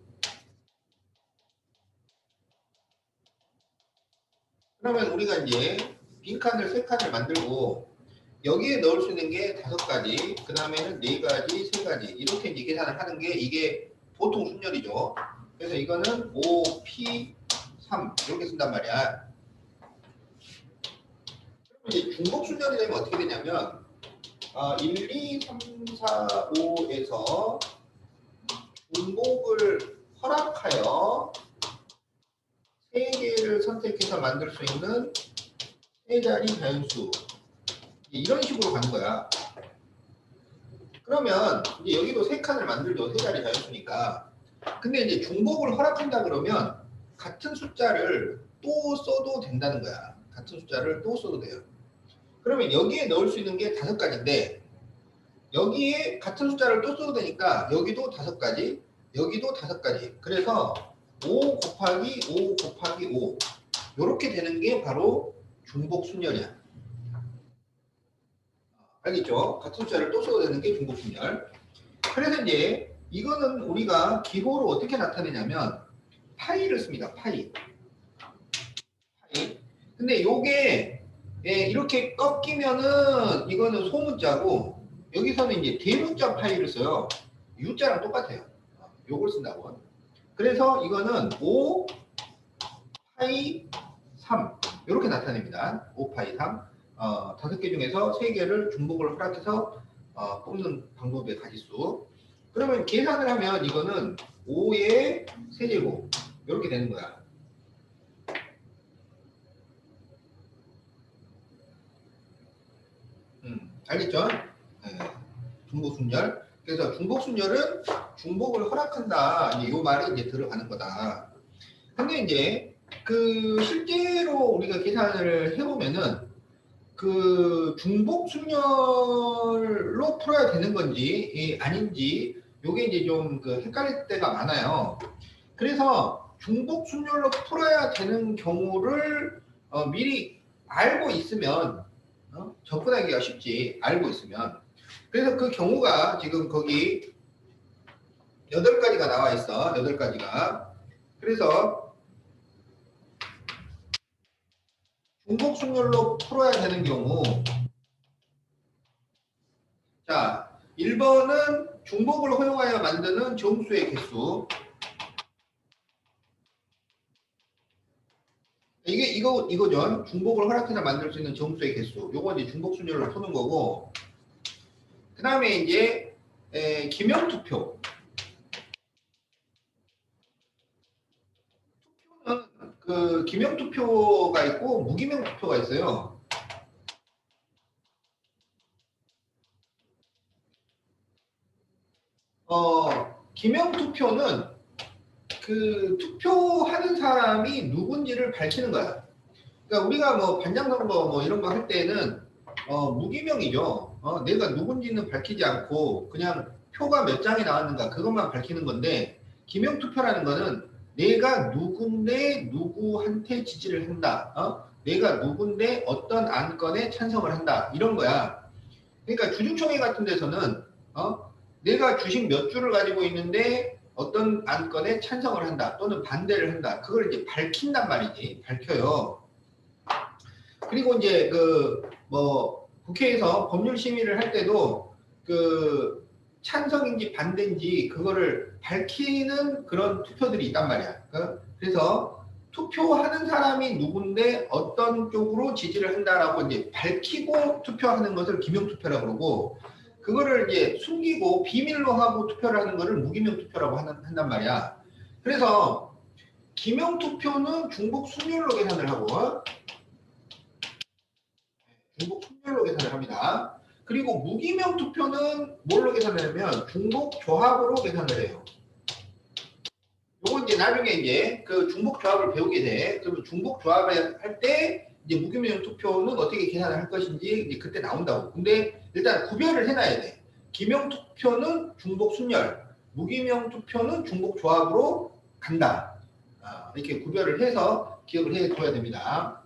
그러면 우리가 이제 빈칸을 3칸을 만들고 여기에 넣을 수 있는 게 5가지, 그 다음에는 4가지, 3가지 이렇게 이제 계산을 하는 게 이게 보통 순열이죠. 그래서 이거는 5, P, 3 이렇게 쓴단 말이야. 그러면 이제 중복 순열이 되면 어떻게 되냐면 1, 2, 3, 4, 5에서 중복을 허락하여 3개를 선택해서 만들 수 있는 3자리 자연수, 이런 식으로 가는 거야. 그러면 이제 여기도 3칸을 만들죠. 3자리 자연수니까. 근데 이제 중복을 허락한다 그러면 같은 숫자를 또 써도 된다는 거야. 같은 숫자를 또 써도 돼요. 그러면 여기에 넣을 수 있는 게 5가지인데 여기에 같은 숫자를 또 써도 되니까 여기도 5가지, 여기도 5가지. 그래서 5 곱하기 5 곱하기 5 이렇게 되는 게 바로 중복 순열이야. 알겠죠? 같은 숫자를 또 써도 되는 게 중복 순열. 그래서 이제 이거는 우리가 기호로 어떻게 나타내냐면 파이를 씁니다. 파이. 근데 요게 이렇게 꺾이면은 이거는 소문자고 여기서는 이제 대문자 파이를 써요. U자랑 똑같아요. 요걸 쓴다고. 그래서 이거는 5 파이 3 이렇게 나타냅니다. 5 파이 3. 5개 중에서 3개를 중복을 허락해서 뽑는 방법의 가지수. 그러면 계산을 하면 이거는 5의 세제곱 이렇게 되는 거야. 알겠죠? 네. 중복순열. 그래서 중복순열은 중복을 허락한다. 이 말이 이제 들어가는 거다. 근데 이제 실제로 우리가 계산을 해보면은 그 중복 순열로 풀어야 되는 건지 아닌지 요게 이제 좀 그 헷갈릴 때가 많아요. 그래서 중복 순열로 풀어야 되는 경우를 미리 알고 있으면 접근하기가 쉽지. 알고 있으면. 그래서 그 경우가 지금 거기 8가지가 나와 있어. 8가지가. 그래서 중복 순열로 풀어야 되는 경우, 자, 1번은 중복을 허용하여 만드는 정수의 개수. 이거죠. 중복을 허락해서 만들 수 있는 정수의 개수. 요거 이제 중복 순열로 푸는 거고. 그 다음에 이제 기명투표. 투표는 그 기명투표가 있고 무기명투표가 있어요. 기명투표는 그 투표하는 사람이 누군지를 밝히는 거야. 그러니까 우리가 뭐 반장선거 뭐 이런 거 할 때는 무기명이죠. 내가 누군지는 밝히지 않고 그냥 표가 몇 장이 나왔는가 그것만 밝히는 건데, 기명투표라는 거는 내가 누군데 누구한테 지지를 한다. 내가 누군데 어떤 안건에 찬성을 한다. 이런 거야. 그러니까 주주총회 같은 데서는 내가 주식 몇 주를 가지고 있는데 어떤 안건에 찬성을 한다 또는 반대를 한다. 그걸 이제 밝힌단 말이지. 밝혀요. 그리고 이제 그 뭐 국회에서 법률 심의를 할 때도 그 찬성인지 반대인지 그거를 밝히는 그런 투표들이 있단 말이야. 그래서 투표하는 사람이 누군데 어떤 쪽으로 지지를 한다라고 이제 밝히고 투표하는 것을 기명투표라고 그러고, 그거를 이제 숨기고 비밀로 하고 투표를 하는 것을 무기명투표라고 한단 말이야. 그래서 기명투표는 중복 순열로 계산을 하고 중복 순열로 계산을 합니다. 그리고 무기명 투표는 뭘로 계산을 하냐면 중복 조합으로 계산을 해요. 요거 이제 나중에 이제 그 중복 조합을 배우게 돼. 그러면 중복 조합을 할 때 이제 무기명 투표는 어떻게 계산을 할 것인지 이제 그때 나온다고. 근데 일단 구별을 해놔야 돼. 기명 투표는 중복 순열, 무기명 투표는 중복 조합으로 간다. 이렇게 구별을 해서 기억을 해둬야 됩니다.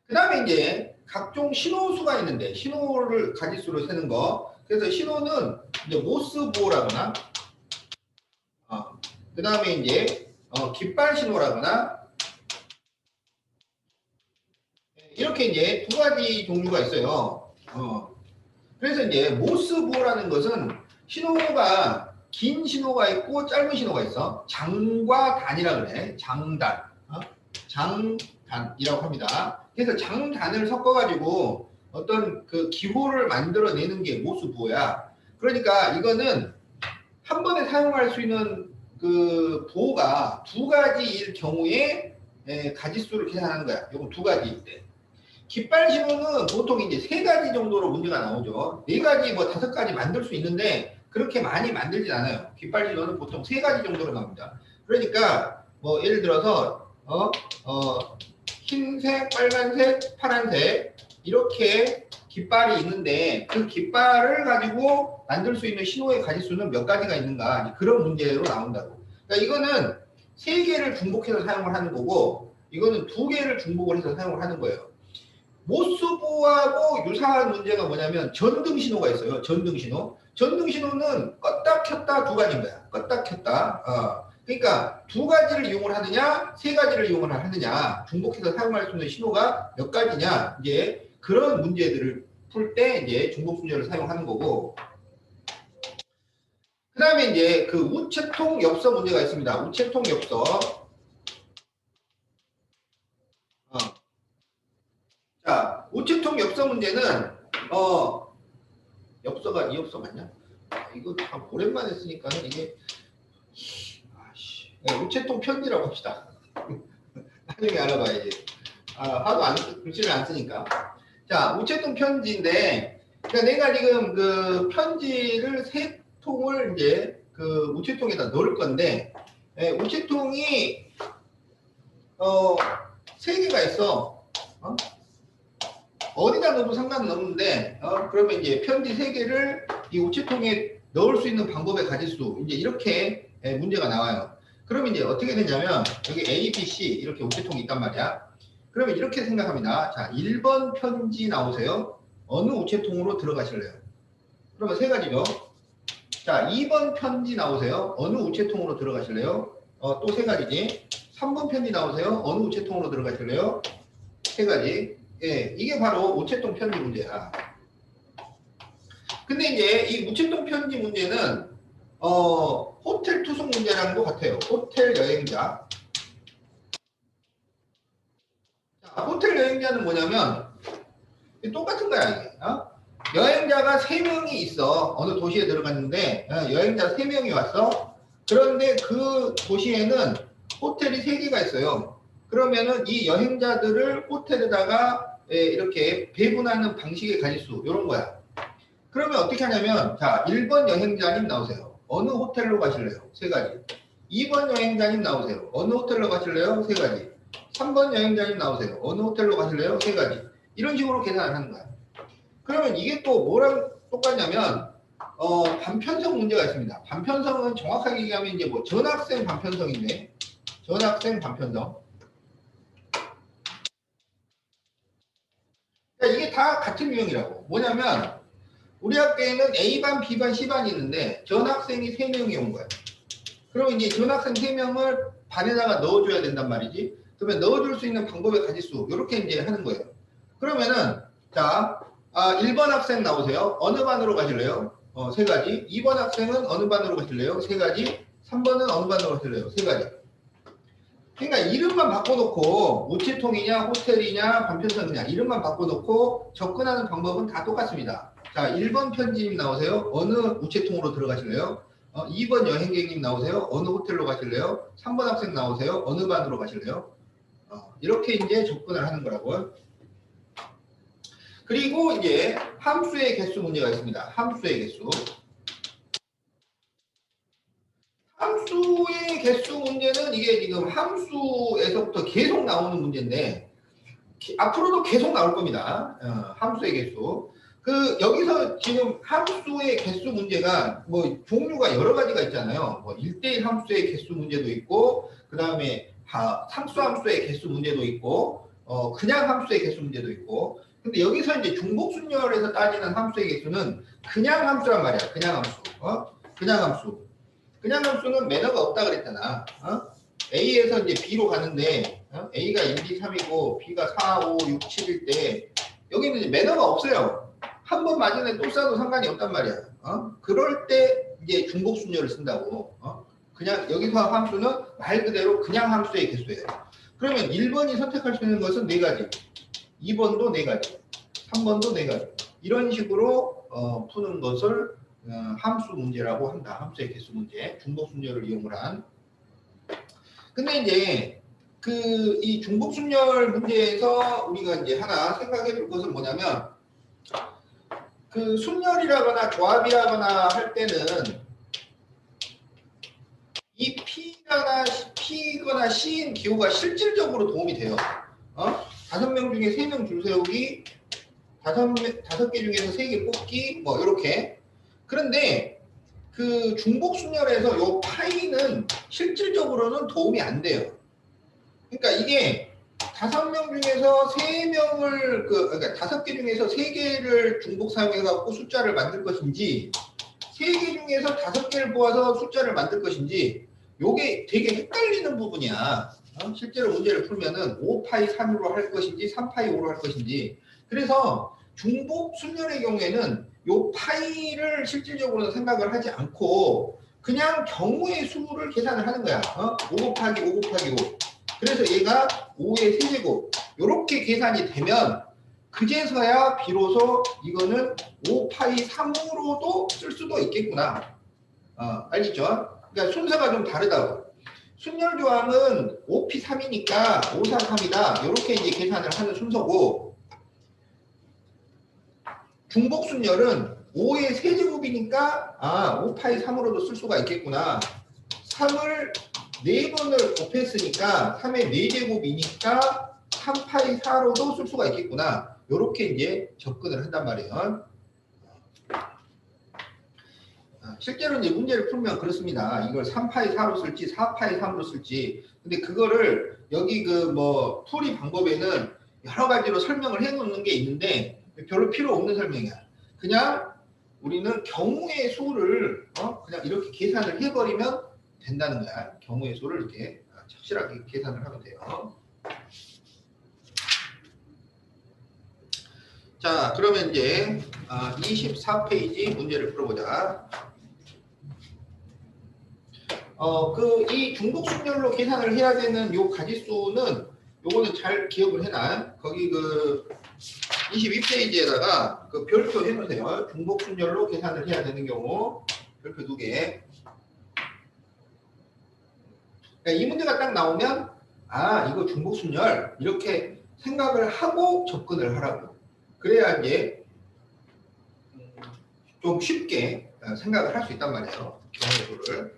그 다음에 이제 각종 신호수가 있는데, 신호를 가지수로 세는 거. 그래서 신호는 이제 모스보호라거나, 그 다음에 이제 깃발 신호라거나, 이렇게 이제 2가지 종류가 있어요. 그래서 이제 모스보호라는 것은 신호가 긴 신호가 있고 짧은 신호가 있어. 장과 단이라 그래. 장단. 장단이라고 합니다. 그래서 장단을 섞어가지고 어떤 그 기호를 만들어내는 게 모스보호야. 그러니까 이거는 한 번에 사용할 수 있는 그 보호가 2가지일 경우에 가지수를 계산하는 거야. 이건 2가지일 때. 깃발 신호는 보통 이제 3가지 정도로 문제가 나오죠. 4가지 뭐 5가지 만들 수 있는데 그렇게 많이 만들진 않아요. 깃발 신호는 보통 3가지 정도로 나옵니다. 그러니까 뭐 예를 들어서 흰색, 빨간색, 파란색 이렇게 깃발이 있는데 그 깃발을 가지고 만들 수 있는 신호의 가지수는 몇 가지가 있는가, 그런 문제로 나온다고. 그러니까 이거는 3개를 중복해서 사용을 하는 거고, 이거는 2개를 중복을 해서 사용을 하는 거예요. 모스보호하고 유사한 문제가 뭐냐면 전등 신호가 있어요. 전등 신호. 전등 신호는 껐다 켰다 2가지인 거야. 껐다 켰다. 그러니까 2가지를 이용을 하느냐, 3가지를 이용을 하느냐, 중복해서 사용할 수 있는 신호가 몇 가지냐, 이제 그런 문제들을 풀 때 이제 중복 순열을 사용하는 거고. 그 다음에 이제 그 우체통 엽서 문제가 있습니다. 우체통 엽서. 자, 우체통 엽서 문제는 엽서가 이 엽서 맞냐? 이거 참 오랜만에 쓰니까는 이게 우체통 편지라고 합시다. 나중에 알아봐야지. 하도 글씨를 안 쓰니까. 자, 우체통 편지인데, 그러니까 내가 지금 그 편지를 3통을 이제 그 우체통에다 넣을 건데, 우체통이 3개가 있어. 어디다 넣어도 상관은 없는데 그러면 이제 편지 3개를 이 우체통에 넣을 수 있는 방법의 가짓수 이제 이렇게 문제가 나와요. 그러면 이제 어떻게 되냐면 여기 A, B, C 이렇게 우체통이 있단 말이야. 그러면 이렇게 생각합니다. 자, 1번 편지 나오세요. 어느 우체통으로 들어가실래요? 그러면 3가지죠. 자, 2번 편지 나오세요. 어느 우체통으로 들어가실래요? 또 3가지지. 3번 편지 나오세요. 어느 우체통으로 들어가실래요? 3가지. 예, 이게 바로 우체통 편지 문제야. 근데 이제 이 우체통 편지 문제는 호텔 투숙 문제랑도 같아요. 호텔 여행자. 자, 호텔 여행자는 뭐냐면 똑같은 거야 이게. 여행자가 3명이 있어. 어느 도시에 들어갔는데 여행자 3명이 왔어. 그런데 그 도시에는 호텔이 3개가 있어요. 그러면은 이 여행자들을 호텔에다가 이렇게 배분하는 방식의 가짓수 이런 거야. 그러면 어떻게 하냐면 자 1번 여행자님 나오세요. 어느 호텔로 가실래요? 3가지. 2번 여행자님 나오세요. 어느 호텔로 가실래요? 3가지. 3번 여행자님 나오세요. 어느 호텔로 가실래요? 3가지. 이런 식으로 계산을 하는 거야. 그러면 이게 또 뭐랑 똑같냐면 반편성 문제가 있습니다. 반편성은 정확하게 얘기하면 이제 뭐 전학생 반편성인데 전학생 반편성. 그러니까 이게 다 같은 유형이라고. 뭐냐면 우리 학교에는 A반, B반, C반이 있는데 전학생이 3명이 온 거야. 그러면 이제 전학생 3명을 반에다가 넣어줘야 된단 말이지. 그러면 넣어줄 수 있는 방법의 가짓수 이렇게 이제 하는 거예요. 그러면은 자 1번 학생 나오세요. 어느 반으로 가실래요? 3가지. 2번 학생은 어느 반으로 가실래요? 3가지. 3번은 어느 반으로 가실래요? 3가지. 그러니까 이름만 바꿔놓고 우체통이냐 호텔이냐 반편성이냐 이름만 바꿔놓고 접근하는 방법은 다 똑같습니다. 자 1번 편지님 나오세요. 어느 우체통으로 들어가실래요? 2번 여행객님 나오세요. 어느 호텔로 가실래요? 3번 학생 나오세요. 어느 반으로 가실래요? 이렇게 이제 접근을 하는 거라고요. 그리고 이제 함수의 개수 문제가 있습니다. 함수의 개수. 함수의 개수 문제는 이게 지금 함수에서부터 계속 나오는 문제인데 앞으로도 계속 나올 겁니다. 함수의 개수. 여기서 지금 함수의 개수 문제가 뭐 종류가 여러 가지가 있잖아요. 뭐 1대1 함수의 개수 문제도 있고 그 다음에 상수함수의 개수 문제도 있고 그냥 함수의 개수 문제도 있고 근데 여기서 이제 중복순열에서 따지는 함수의 개수는 그냥 함수란 말이야. 그냥 함수. 그냥 함수. 그냥 함수는 매너가 없다 그랬잖아. A에서 이제 B로 가는데 A가 1, 2, 3이고 B가 4, 5, 6, 7일 때 여기는 이제 매너가 없어요. 한 번 맞은 애 또 싸도 상관이 없단 말이야. 그럴 때 이제 중복순열을 쓴다고. 그냥 여기서 함수는 말 그대로 그냥 함수의 개수예요. 그러면 1번이 선택할 수 있는 것은 4가지. 2번도 4가지. 3번도 4가지. 이런 식으로 푸는 것을 함수 문제라고 한다. 함수의 개수 문제. 중복순열을 이용을 한. 근데 이제 이 중복순열 문제에서 우리가 이제 하나 생각해 볼 것은 뭐냐면 순열이라거나 조합이라거나 할 때는 이 P거나 C인 기호가 실질적으로 도움이 돼요. 5명 중에 3명 줄 세우기, 5개 중에서 3개 뽑기, 뭐 이렇게. 그런데 중복순열에서 요 파이는 실질적으로는 도움이 안 돼요. 그러니까 이게 5명 중에서 3명을 그러니까 5개 중에서 3개를 중복 사용해 갖고 숫자를 만들 것인지 3개 중에서 5개를 모아서 숫자를 만들 것인지 요게 되게 헷갈리는 부분이야. 실제로 문제를 풀면은 5파이 3으로 할 것인지 3파이 5로 할 것인지. 그래서 중복 순열의 경우에는 요 파이를 실질적으로는 생각을 하지 않고 그냥 경우의 수를 계산을 하는 거야. 5 곱하기 5 곱하기 5. 그래서 얘가 5의 세제곱 이렇게 계산이 되면 그제서야 비로소 이거는 5파이 3으로도 쓸 수도 있겠구나. 알겠죠? 그러니까 순서가 좀 다르다고. 순열조항은 5P3이니까 543이다. 이렇게 이제 계산을 하는 순서고 중복순열은 5의 세제곱이니까 5파이 3으로도 쓸 수가 있겠구나. 3을 4번을 곱했으니까 3의 4제곱이니까 3파이 4로도 쓸 수가 있겠구나. 이렇게 이제 접근을 한단 말이에요. 실제로 이제 문제를 풀면 그렇습니다. 이걸 3파이 4로 쓸지 4파이 3으로 쓸지. 근데 그거를 여기 그 뭐 풀이 방법에는 여러 가지로 설명을 해 놓는 게 있는데 별로 필요 없는 설명이야. 그냥 우리는 경우의 수를 그냥 이렇게 계산을 해버리면 된다는 거야. 경우의 수를 이렇게 착실하게 계산을 하면 돼요. 자, 그러면 이제 24페이지 문제를 풀어보자. 이 중복순열로 계산을 해야 되는 요 가지수는 요거는 잘 기억을 해놔. 거기 그 22페이지에다가 그 별표 해놓으세요. 중복순열로 계산을 해야 되는 경우 별표 2개. 그러니까 이 문제가 딱 나오면 이거 중복순열 이렇게 생각을 하고 접근을 하라고. 그래야 이제 좀 쉽게 생각을 할 수 있단 말이에요. 경우의 수를.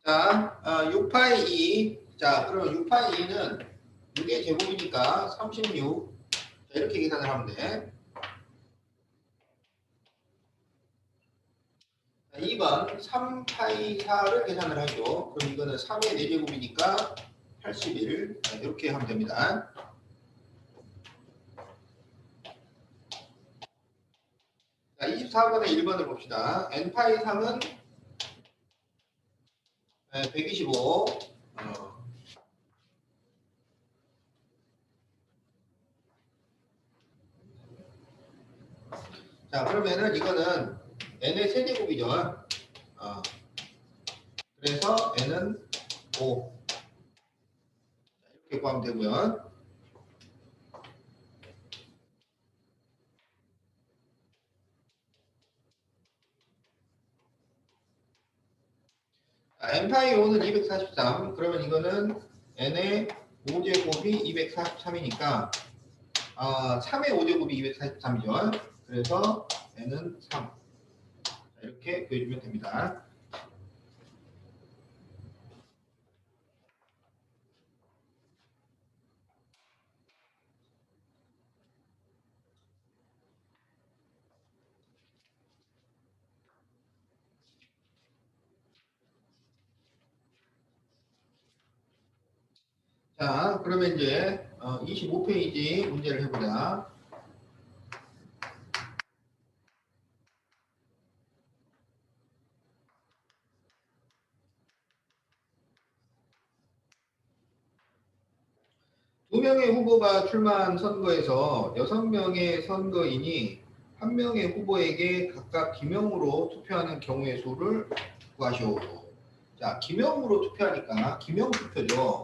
자, 6파이 2. 자, 그럼 6파이 2는 6의 제곱이니까 36. 자, 이렇게 계산을 하면 돼. 자, 2번 3파이 4를 계산을 하죠. 그럼 이거는 3의 4제곱이니까 81. 자, 이렇게 하면 됩니다. 자, 24번에 1번을 봅시다. n파이 3은 125. 자, 그러면은 이거는 n의 세제곱이죠. 그래서 n은 5. 이렇게 구하면 되고요. n파이 5는 243. 그러면 이거는 n의 5제곱이 243이니까 3의 5제곱이 243이죠. 그래서 n은 3. 이렇게 구해주면 됩니다. 자, 그러면 이제 25페이지 문제를 해보자. 두 명의 후보가 출마한 선거에서 6명의 선거인이 한 명의 후보에게 각각 기명으로 투표하는 경우의 수를 구하시오. 자, 기명으로 투표하니까 기명 투표죠.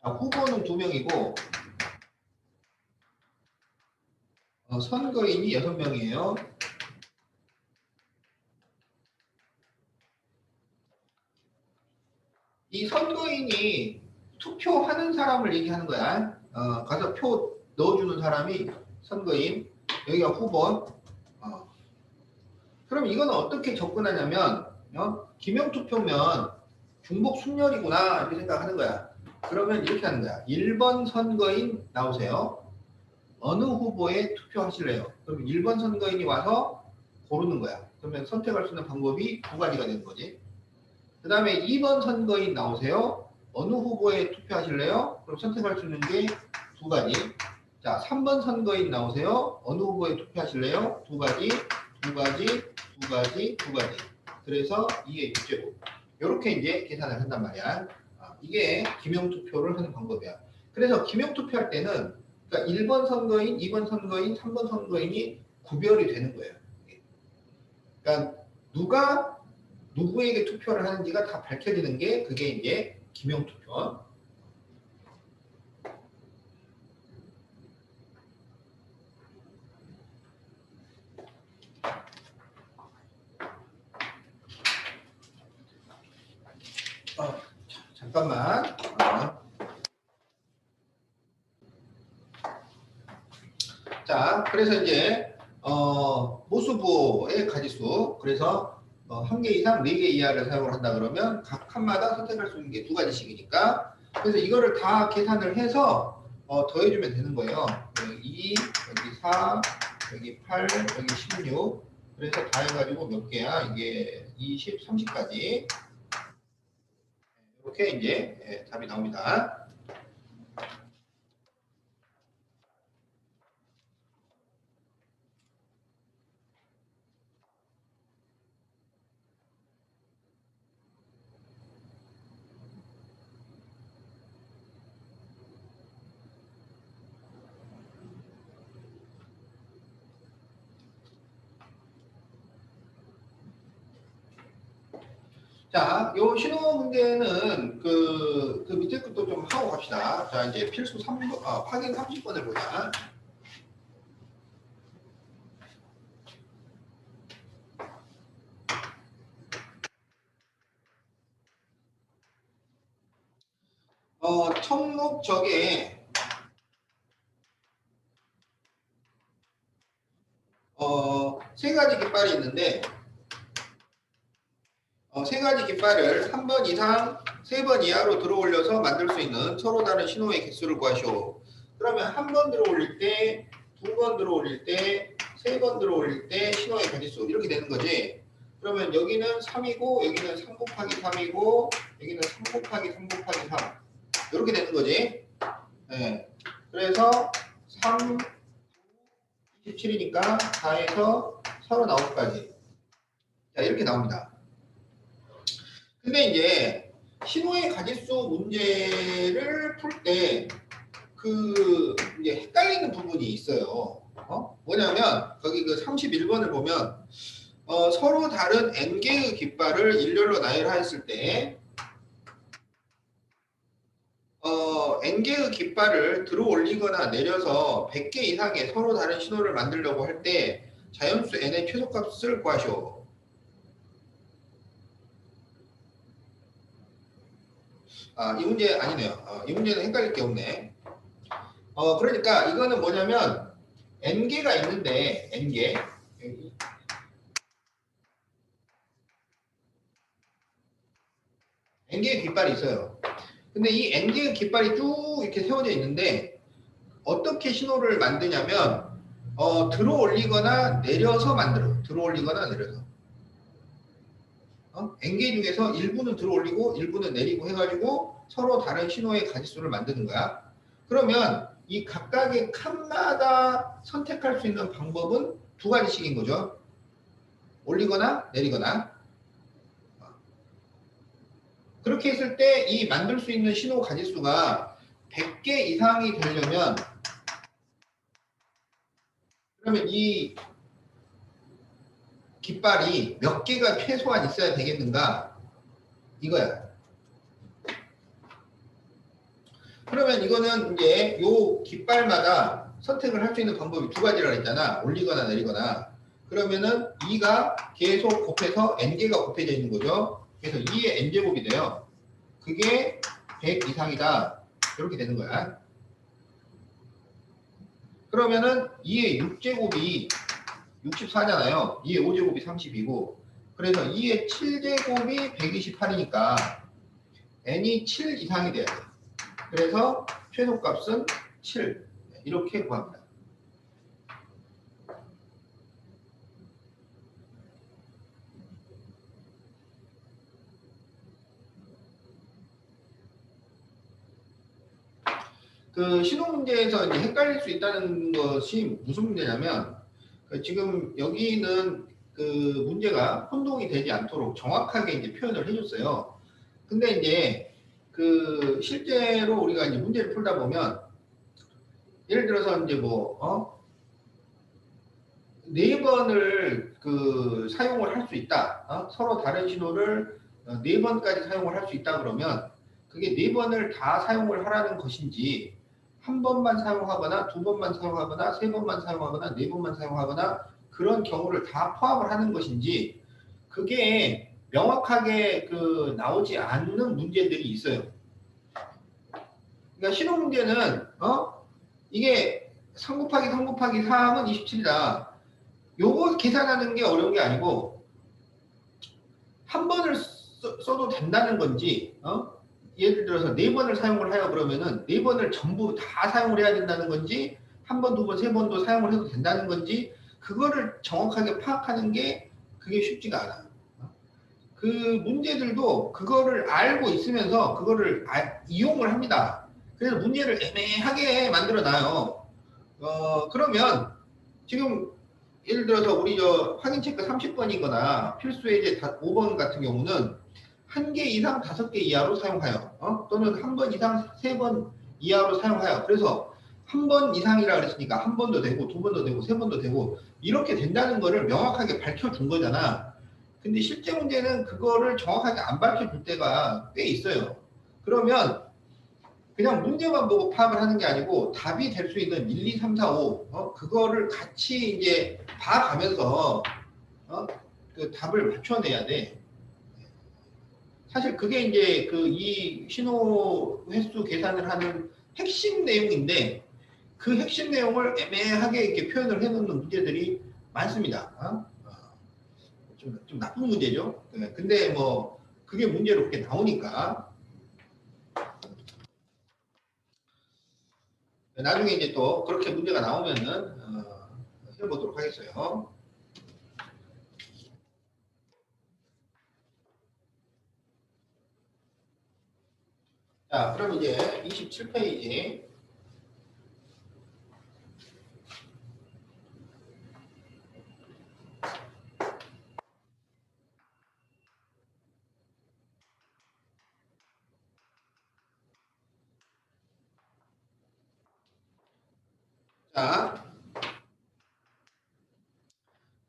자, 후보는 2명이고 선거인이 6명이에요. 이 선거인이 투표하는 사람을 얘기하는 거야. 가서 표 넣어주는 사람이 선거인, 여기가 후보. 그럼 이거는 어떻게 접근하냐면 기명투표면 중복순열이구나 이렇게 생각하는 거야. 그러면 이렇게 하는 거야. 1번 선거인 나오세요. 어느 후보에 투표하실래요? 그럼 1번 선거인이 와서 고르는 거야. 그러면 선택할 수 있는 방법이 2가지가 되는 거지. 그 다음에 2번 선거인 나오세요. 어느 후보에 투표하실래요? 그럼 선택할 수 있는 게 2가지. 자, 3번 선거인 나오세요. 어느 후보에 투표하실래요? 2가지, 2가지, 2가지, 2가지. 그래서 2의 6제곱. 이렇게 이제 계산을 한단 말이야. 이게 기명투표를 하는 방법이야. 그래서 기명투표할 때는 그러니까 1번 선거인, 2번 선거인, 3번 선거인이 구별이 되는 거예요. 그러니까 누가 누구에게 투표를 하는지가 다 밝혀지는 게 그게 이제 기명투표. 잠깐만. 자, 그래서 이제 모수부의 가지수. 그래서 1개 이상 4개 이하를 사용을 한다 그러면 각 칸마다 선택할 수 있는 게 2가지씩이니까 그래서 이거를 다 계산을 해서 더해주면 되는 거예요. 2, 여기 4, 여기 8, 여기 16. 그래서 다 해가지고 몇 개야? 이게 20, 30까지. 이렇게 이제 답이 나옵니다. 자, 요 신호 문제는 그 밑에 것도 좀 하고 갑시다. 자, 이제 필수 3번, 확인 30번을 보자. 청록적에 세 가지 깃발이 있는데 세 가지 깃발을 한 번 이상 3번 이하로 들어 올려서 만들 수 있는 서로 다른 신호의 개수를 구하시오. 그러면 한 번 들어 올릴 때, 2번 들어 올릴 때, 3번 들어 올릴 때 신호의 가지수 이렇게 되는 거지. 그러면 여기는 3이고 여기는 3 곱하기 3이고 여기는 3 곱하기 3 곱하기 3 이렇게 되는 거지. 네. 그래서 3, 27이니까 4에서 39까지. 자, 이렇게 나옵니다. 근데 이제 신호의 가지수 문제를 풀 때 이제 헷갈리는 부분이 있어요. 뭐냐면 거기 그 31번을 보면 서로 다른 n개의 깃발을 일렬로 나열하였을 때 n개의 깃발을 들어 올리거나 내려서 100개 이상의 서로 다른 신호를 만들려고 할 때 자연수 n의 최소값을 구하시오. 이 문제 아니네요. 이 문제는 헷갈릴 게 없네. 그러니까 이거는 뭐냐면 n개가 있는데 n개 n개의 깃발이 있어요. 근데 이 n개의 깃발이 쭉 이렇게 세워져 있는데 어떻게 신호를 만드냐면 들어 올리거나 내려서 만들어. 들어 올리거나 내려서. n개 중에서 일부는 들어 올리고 일부는 내리고 해가지고 서로 다른 신호의 가지수를 만드는 거야. 그러면 이 각각의 칸마다 선택할 수 있는 방법은 2가지씩인 거죠. 올리거나 내리거나. 그렇게 했을 때 이 만들 수 있는 신호 가지수가 100개 이상이 되려면 그러면 이 깃발이 몇 개가 최소한 있어야 되겠는가? 이거야. 그러면 이거는 이제 요 깃발마다 선택을 할 수 있는 방법이 2가지라 했잖아. 올리거나 내리거나. 그러면은 2가 계속 곱해서 n개가 곱해져 있는 거죠. 그래서 2의 n제곱이 돼요. 그게 100 이상이다. 이렇게 되는 거야. 그러면은 2의 6제곱이 64잖아요. 2의 5제곱이 30이고 그래서 2의 7제곱이 128이니까 n이 7 이상이 돼야 돼. 그래서 최소값은 7 이렇게 구합니다. 그 신호 문제에서 이제 헷갈릴 수 있다는 것이 무슨 문제냐면 지금 여기는 그 문제가 혼동이 되지 않도록 정확하게 이제 표현을 해줬어요. 근데 이제 그 실제로 우리가 이제 문제를 풀다 보면 예를 들어서 이제 뭐 네 번을 그 사용을 할 수 있다. 서로 다른 신호를 네 번까지 사용을 할 수 있다 그러면 그게 네 번을 다 사용을 하라는 것인지 한 번만 사용하거나 두 번만 사용하거나 세 번만 사용하거나 네 번만 사용하거나 그런 경우를 다 포함을 하는 것인지 그게 명확하게 그 나오지 않는 문제들이 있어요. 그러니까 신호 문제는 이게 3 곱하기 3 곱하기 3은 27이다. 요거 계산하는 게 어려운 게 아니고 한 번을 써도 된다는 건지 예를 들어서 네 번을 사용을 해요 그러면은 네 번을 전부 다 사용을 해야 된다는 건지 한 번, 두 번, 세 번도 사용을 해도 된다는 건지 그거를 정확하게 파악하는 게 그게 쉽지가 않아. 그 문제들도 그거를 알고 있으면서 그거를 이용을 합니다. 그래서 문제를 애매하게 만들어 놔요. 그러면 지금 예를 들어서 우리 저 확인 체크 30번이거나 필수 예제 5번 같은 경우는 한 개 이상 5개 이하로 사용하여 또는 한 번 이상 3번 이하로 사용하여 그래서 한 번 이상이라 그랬으니까 한 번도 되고 두 번도 되고 세 번도 되고 이렇게 된다는 거를 명확하게 밝혀준 거잖아. 근데 실제 문제는 그거를 정확하게 안 밝혀줄 때가 꽤 있어요. 그러면 그냥 문제만 보고 파악을 하는 게 아니고 답이 될 수 있는 1, 2, 3, 4, 5 그거를 같이 이제 봐가면서 그 답을 맞춰내야 돼. 사실 그게 이제 그 이 신호 횟수 계산을 하는 핵심 내용인데 그 핵심 내용을 애매하게 이렇게 표현을 해놓는 문제들이 많습니다. 좀 나쁜 문제죠. 네, 근데 뭐 그게 문제로 그렇게 나오니까 나중에 이제 또 그렇게 문제가 나오면은 해보도록 하겠어요. 자, 그럼 이제 27페이지. 자,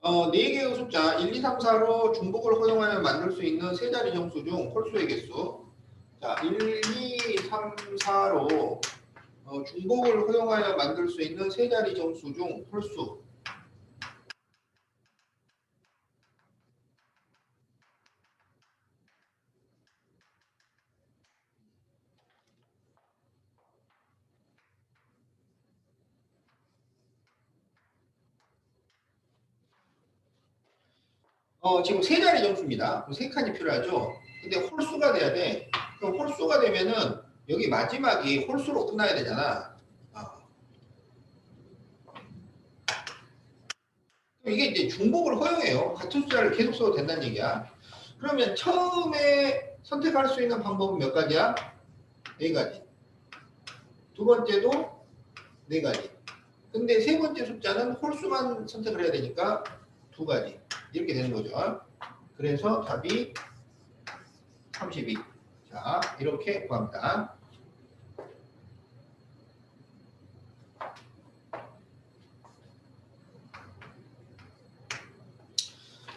4개의 숫자 1, 2, 3, 4로 중복을 허용하여 만들 수 있는 세 자리 정수 중 홀수의 개수. 자, 1, 2, 3, 4로 중복을 허용하여 만들 수 있는 세 자리 정수 중 홀수. 지금 세 자리 정수입니다. 세 칸이 필요하죠. 근데 홀수가 돼야 돼. 그럼 홀수가 되면은 여기 마지막이 홀수로 끝나야 되잖아. 이게 이제 중복을 허용해요. 같은 숫자를 계속 써도 된다는 얘기야. 그러면 처음에 선택할 수 있는 방법은 몇 가지야? 네 가지. 두 번째도 네 가지. 근데 세 번째 숫자는 홀수만 선택을 해야 되니까 두 가지. 이렇게 되는 거죠. 그래서 답이 32. 자, 이렇게 구합니다.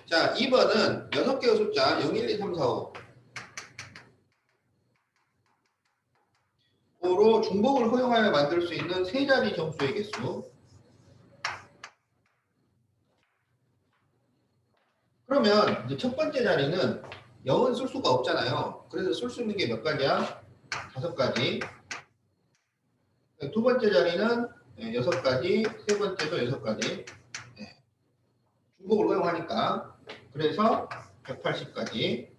자, 2번은 6개의 숫자 0, 1, 2, 3, 4, 5로 중복을 허용하여 만들 수 있는 세 자리 정수의 개수. 그러면 이제 첫 번째 자리는 0은 쓸 수가 없잖아요. 그래서 쓸 수 있는 게 몇 가지야? 5가지. 두 번째 자리는 6가지, 세 번째도 6가지. 중복을 허용하니까. 그래서 180까지.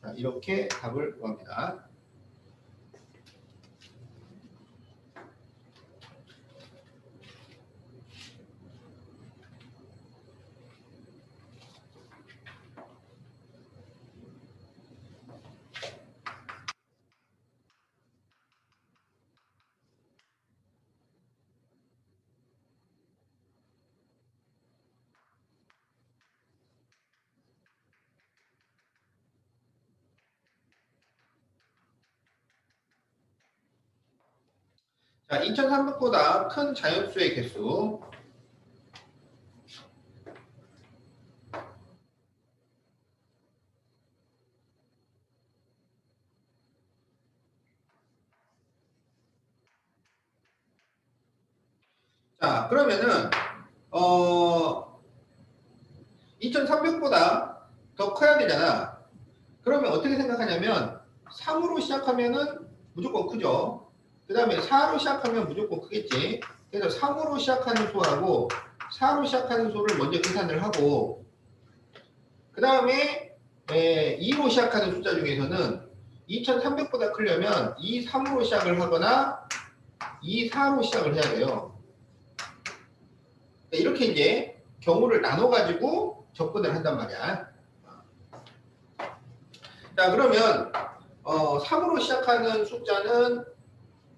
자, 이렇게 답을 구합니다. 자, 2300보다 큰 자연수의 개수. 자, 그러면은 2300보다 더 커야 되잖아. 그러면 어떻게 생각하냐면 3으로 시작하면은 무조건 크죠. 그 다음에 4로 시작하면 무조건 크겠지. 그래서 3으로 시작하는 수하고 4로 시작하는 수를 먼저 계산을 하고 그 다음에 2로 시작하는 숫자 중에서는 2300보다 크려면 2, 3으로 시작을 하거나 2, 4로 시작을 해야 돼요. 이렇게 이제 경우를 나눠가지고 접근을 한단 말이야. 자, 그러면 3으로 시작하는 숫자는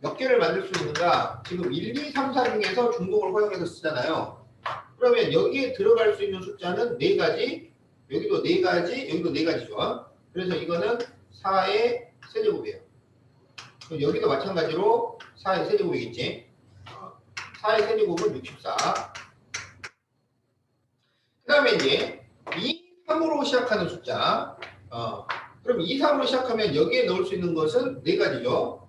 몇 개를 만들 수 있는가? 지금 1, 2, 3, 4 중에서 중복을 허용해서 쓰잖아요. 그러면 여기에 들어갈 수 있는 숫자는 4가지, 여기도 4가지, 여기도 4가지죠. 그래서 이거는 4의 세제곱이에요. 그럼 여기도 마찬가지로 4의 세제곱이겠지. 4의 세제곱은 64. 그 다음에 이제 2, 3으로 시작하는 숫자. 그럼 2, 3으로 시작하면 여기에 넣을 수 있는 것은 4가지죠.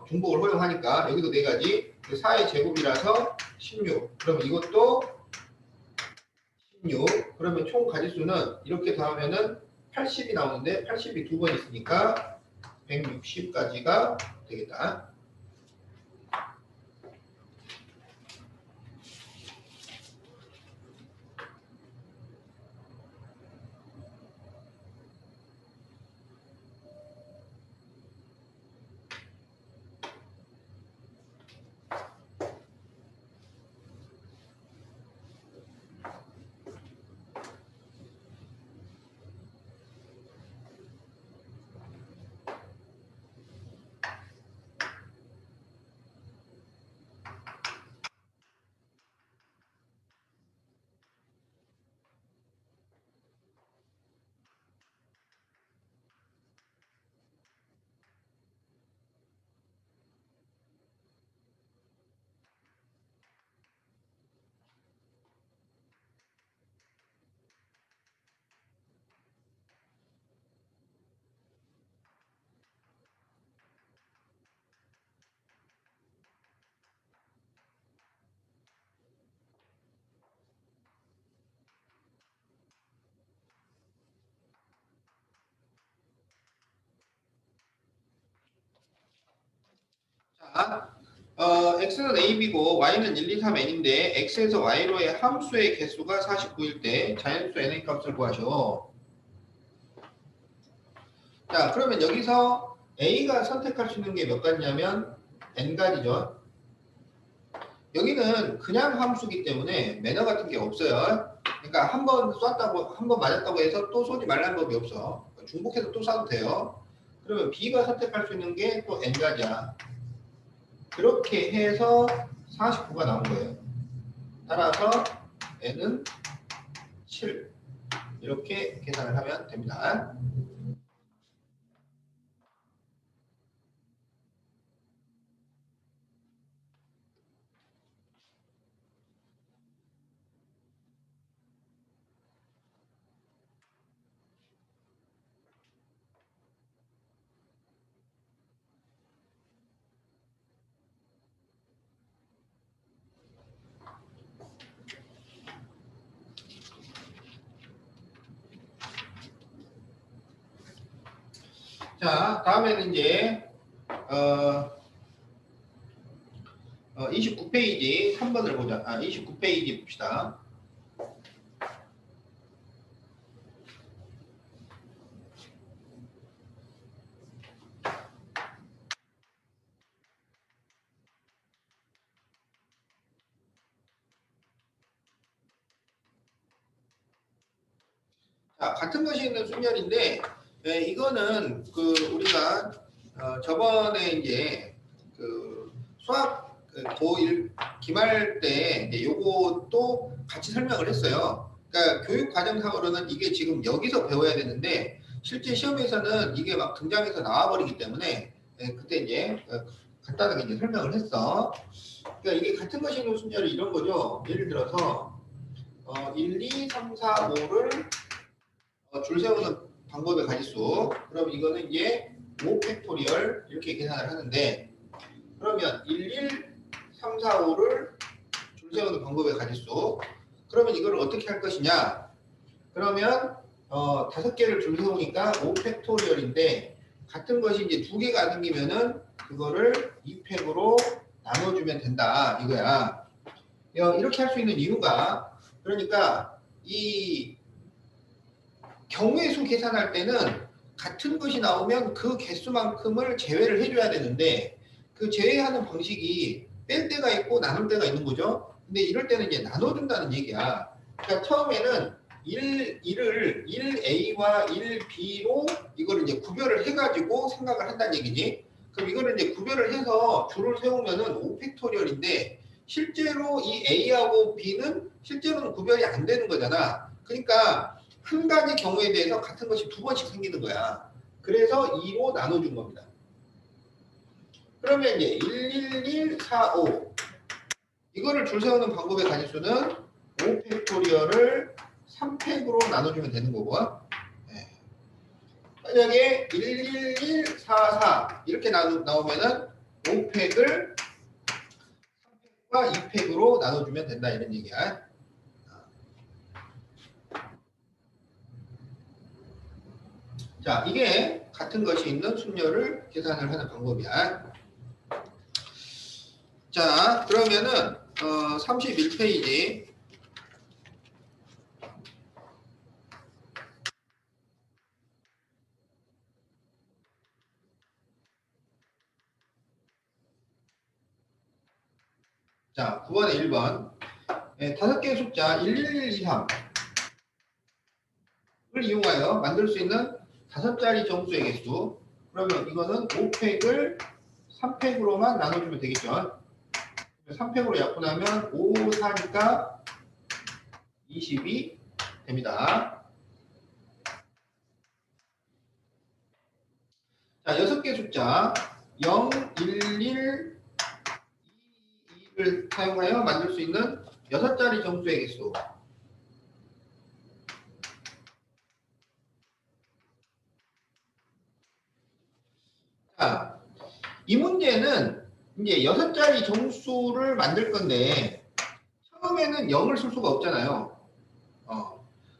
중복을 허용하니까 여기도 4가지. 4의 제곱이라서 16. 그럼 이것도 16. 그러면 총 가지수는 이렇게 더하면은 80이 나오는데 80이 2번 있으니까 160까지가 되겠다. 자, x는 a, b고 y는 1, 2, 3, n인데 x에서 y로의 함수의 개수가 49일 때 자연수 n의 값을 구하죠. 자, 그러면 여기서 a가 선택할 수 있는 게 몇 가지냐면 n가지죠. 여기는 그냥 함수기 때문에 매너 같은 게 없어요. 그러니까 한 번 쐈다고, 한 번 맞았다고 해서 또 쏘지 말라는 법이 없어. 중복해서 또 쏴도 돼요. 그러면 b가 선택할 수 있는 게 또 n가지야. 그렇게 해서 49가 나온 거예요. 따라서 n은 7 이렇게 계산을 하면 됩니다. 자, 다음에는 이제 29페이지 3번을 보자. 29페이지 봅시다. 자, 같은 것이 있는 순열인데 이거는 그 우리가 저번에 이제 그 수학 고1 기말 때 이제 요것도 같이 설명을 했어요. 그러니까 교육 과정상으로는 이게 지금 여기서 배워야 되는데 실제 시험에서는 이게 막 등장해서 나와버리기 때문에 그때 이제 간단하게 이제 설명을 했어. 그러니까 이게 같은 것이 있는 순열이 이런 거죠. 예를 들어서 1, 2, 3, 4, 5를 줄 세우는 방법의 가지수. 그럼 이거는 이제 5 팩토리얼 이렇게 계산을 하는데 그러면 1, 1, 3, 4, 5를 줄 줄 세우는 방법의 가짓수. 그러면 이걸 어떻게 할 것이냐? 그러면 5개를 줄 세우니까 5팩토리얼인데 같은 것이 이제 2개가 생기면은 그거를 2팩으로 나눠주면 된다 이거야. 이렇게 할 수 있는 이유가 그러니까 이 경우의 수 계산할 때는 같은 것이 나오면 그 개수만큼을 제외를 해줘야 되는데 그 제외하는 방식이 뺄 때가 있고 나눌 때가 있는 거죠. 근데 이럴 때는 이제 나눠준다는 얘기야. 그러니까 처음에는 1A와 1B로 이걸 이제 구별을 해가지고 생각을 한다는 얘기지. 그럼 이거를 이제 구별을 해서 줄을 세우면은 5팩토리얼인데 실제로 이 A하고 B는 실제로는 구별이 안 되는 거잖아. 그러니까 한 가지 경우에 대해서 같은 것이 2번씩 생기는 거야. 그래서 2로 나눠준 겁니다. 그러면 이제 11145 이거를 줄 세우는 방법의 가짓수는 5팩토리얼을 3팩으로 나눠주면 되는 거고 네. 만약에 11144 이렇게 나오면은 5팩을 3팩과 2팩으로 나눠주면 된다 이런 얘기야. 자, 이게 같은 것이 있는 순열을 계산을 하는 방법이야. 자, 그러면은 31페이지 자, 9번에 1번 5개의 숫자 11123을 이용하여 만들 수 있는 5자리 정수의 개수. 그러면 이거는 5팩을 3팩으로만 나눠주면 되겠죠. 3팩으로 약분하면 5, 4니까 20이 됩니다. 자, 6개 숫자 0, 1, 1, 2를 사용하여 만들 수 있는 6자리 정수의 개수. 자, 이 문제는 이제 6자리 정수를 만들 건데 처음에는 0을 쓸 수가 없잖아요.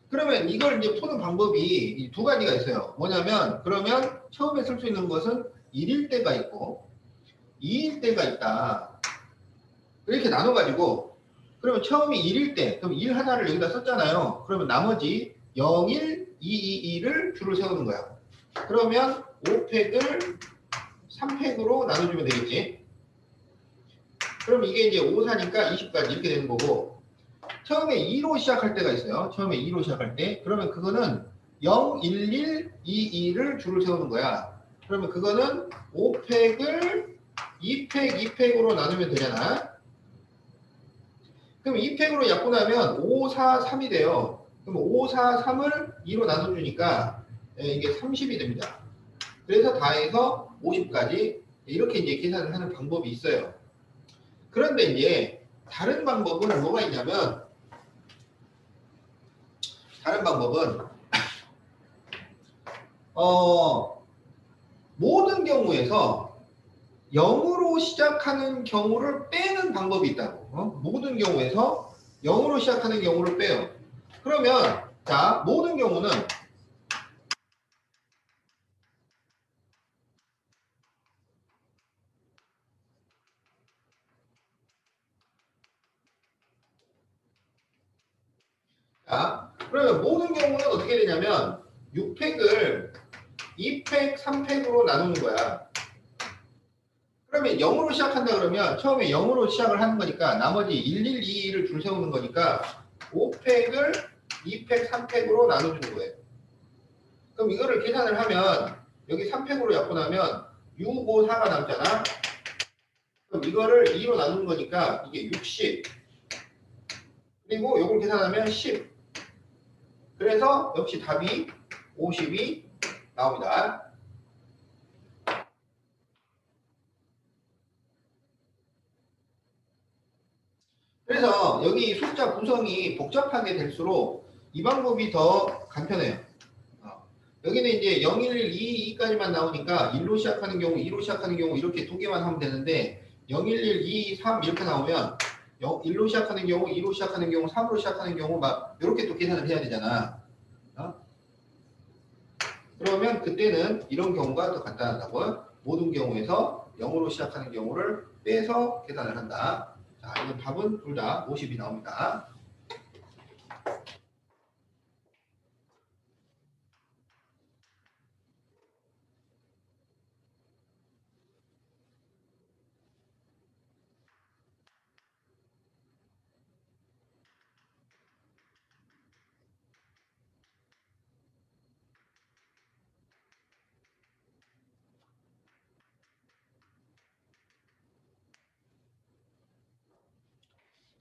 그러면 이걸 이제 푸는 방법이 2가지가 있어요. 뭐냐면 그러면 처음에 쓸 수 있는 것은 1일 때가 있고 2일 때가 있다. 이렇게 나눠가지고 그러면 처음이 1일 때 그럼 1 하나를 여기다 썼잖아요. 그러면 나머지 0, 1, 2, 2, 2를 줄을 세우는 거야. 그러면 5팩을 3팩으로 나눠주면 되겠지. 그럼 이게 이제 5, 4니까 20까지 이렇게 되는 거고 처음에 2로 시작할 때가 있어요. 처음에 2로 시작할 때. 그러면 그거는 0, 1, 1, 2, 2를 줄을 세우는 거야. 그러면 그거는 5팩을 2팩, 2팩으로 나누면 되잖아. 그럼 2팩으로 약분하면 5, 4, 3이 돼요. 그럼 5, 4, 3을 2로 나눠주니까 이게 30이 됩니다. 그래서 다 해서 50까지 이렇게 이제 계산을 하는 방법이 있어요. 그런데 이제 다른 방법은 뭐가 있냐면 다른 방법은 모든 경우에서 0으로 시작하는 경우를 빼는 방법이 있다고. 모든 경우에서 0으로 시작하는 경우를 빼요. 그러면 자 모든 경우는 자 그러면 모든 경우는 어떻게 되냐면 6팩을 2팩, 3팩으로 나누는 거야. 그러면 0으로 시작한다 그러면 처음에 0으로 시작을 하는 거니까 나머지 1, 1, 2, 2를 줄 세우는 거니까 5팩을 2팩, 3팩으로 나눠주는 거예요. 그럼 이거를 계산을 하면 여기 3팩으로 약분하면 6, 5, 4가 남잖아. 그럼 이거를 2로 나누는 거니까 이게 60. 그리고 이걸 계산하면 10. 그래서 역시 답이 50이 나옵니다. 그래서 여기 숫자 구성이 복잡하게 될수록 이 방법이 더 간편해요. 여기는 이제 0, 1, 1, 2, 2까지만 나오니까 1로 시작하는 경우, 2로 시작하는 경우 이렇게 2개만 하면 되는데 0, 1, 1, 2, 3 이렇게 나오면 1로 시작하는 경우, 2로 시작하는 경우, 3으로 시작하는 경우 막 이렇게 또 계산을 해야 되잖아. 그러면 그때는 이런 경우가 더 간단하다고요. 모든 경우에서 0으로 시작하는 경우를 빼서 계산을 한다. 자, 이건 답은 둘 다 50이 나옵니다.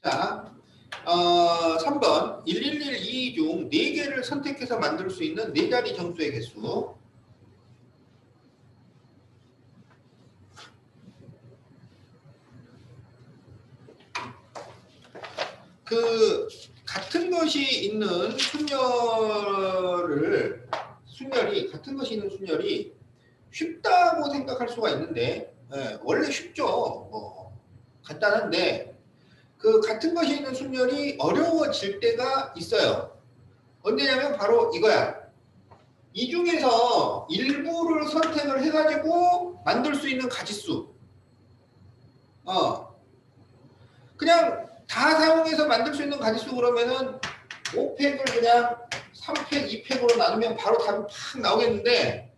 자, 3번 1112 중 4개를 선택해서 만들 수 있는 4자리 정수의 개수. 그 같은 것이 있는 같은 것이 있는 순열이 쉽다고 생각할 수가 있는데, 원래 쉽죠. 간단한데 그 같은 것이 있는 순열이 어려워질 때가 있어요. 언제냐면 바로 이거야. 이 중에서 일부를 선택을 해가지고 만들 수 있는 가짓수. 그냥 다 사용해서 만들 수 있는 가짓수 그러면은 5팩을 그냥 3팩, 2팩으로 나누면 바로 답이 팍 나오겠는데,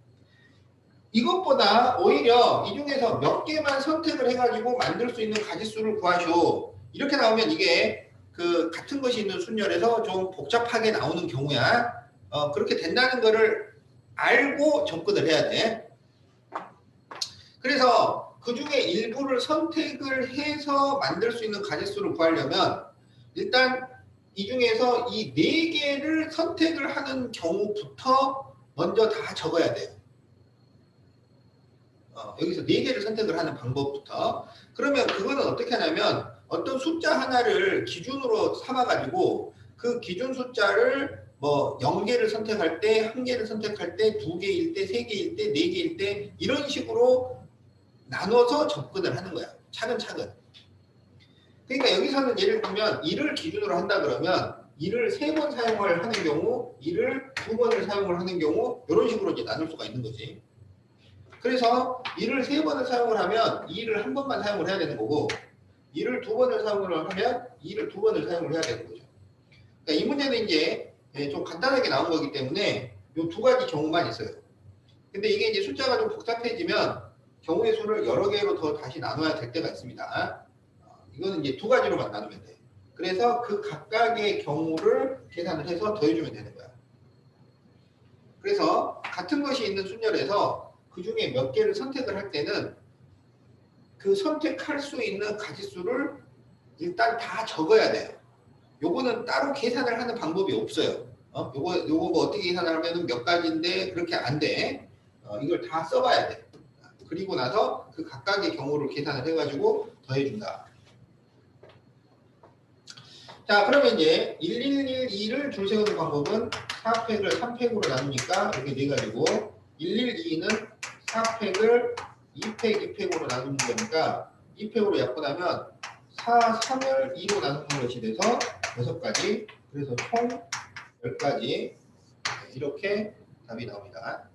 이것보다 오히려 이 중에서 몇 개만 선택을 해가지고 만들 수 있는 가짓수를 구하시오. 이렇게 나오면 이게 그 같은 것이 있는 순열에서 좀 복잡하게 나오는 경우야. 그렇게 된다는 거를 알고 접근을 해야 돼. 그래서 그 중에 일부를 선택을 해서 만들 수 있는 가짓수를 구하려면 일단 이 중에서 이 4개를 선택을 하는 경우부터 먼저 다 적어야 돼요. 여기서 4개를 선택을 하는 방법부터. 그러면 그거는 어떻게 하냐면 어떤 숫자 하나를 기준으로 삼아가지고 그 기준 숫자를 뭐 0개를 선택할 때, 1개를 선택할 때, 2개일 때, 3개일 때, 4개일 때 이런 식으로 나눠서 접근을 하는 거야. 차근차근. 그러니까 여기서는 예를 들면 1을 기준으로 한다 그러면 1을 3번 사용을 하는 경우, 1을 2번을 사용을 하는 경우 이런 식으로 이제 나눌 수가 있는 거지. 그래서 1을 3번을 사용을 하면 2를 한 번만 사용을 해야 되는 거고 2를 2번을 사용을 하면 2를 2번을 사용을 해야 되는 거죠. 그러니까 이 문제는 이제 좀 간단하게 나온 거기 때문에 이 2가지 경우만 있어요. 근데 이게 이제 숫자가 좀 복잡해지면 경우의 수를 여러 개로 더 다시 나눠야 될 때가 있습니다. 이거는 이제 2가지로만 나누면 돼. 그래서 그 각각의 경우를 계산을 해서 더해주면 되는 거야. 그래서 같은 것이 있는 순열에서 그 중에 몇 개를 선택을 할 때는 그 선택할 수 있는 가짓수를 일단 다 적어야 돼요. 요거는 따로 계산을 하는 방법이 없어요. 요거 뭐 어떻게 계산을 하면 몇 가지인데 그렇게 안 돼. 이걸 다 써봐야 돼. 그리고 나서 그 각각의 경우를 계산을 해가지고 더해준다. 자, 그러면 이제 1112를 줄 세우는 방법은 4팩을 3팩으로 나누니까 이렇게 돼가지고 112는 4팩을 2팩, 2팩으로 나누는 거니까 2팩으로 약분하면 4, 3을 2로 나누는 것이 돼서 6가지, 그래서 총 10가지 이렇게 답이 나옵니다.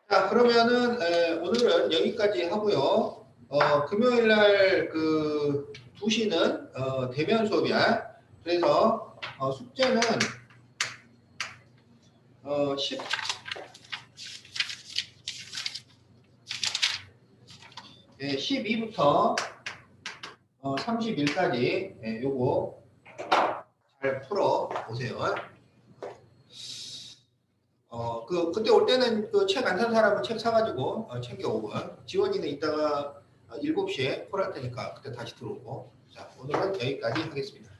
자, 그러면은 오늘은 여기까지 하고요. 금요일날 그 2시는 대면 수업이야. 그래서 숙제는 12부터 31까지 요거 잘 풀어 보세요. 그때 올 때는 그 책 안 산 사람은 책 사가지고 챙겨오고, 지원이는 이따가 7시에 콜할 테니까 그때 다시 들어오고. 자, 오늘은 여기까지 하겠습니다.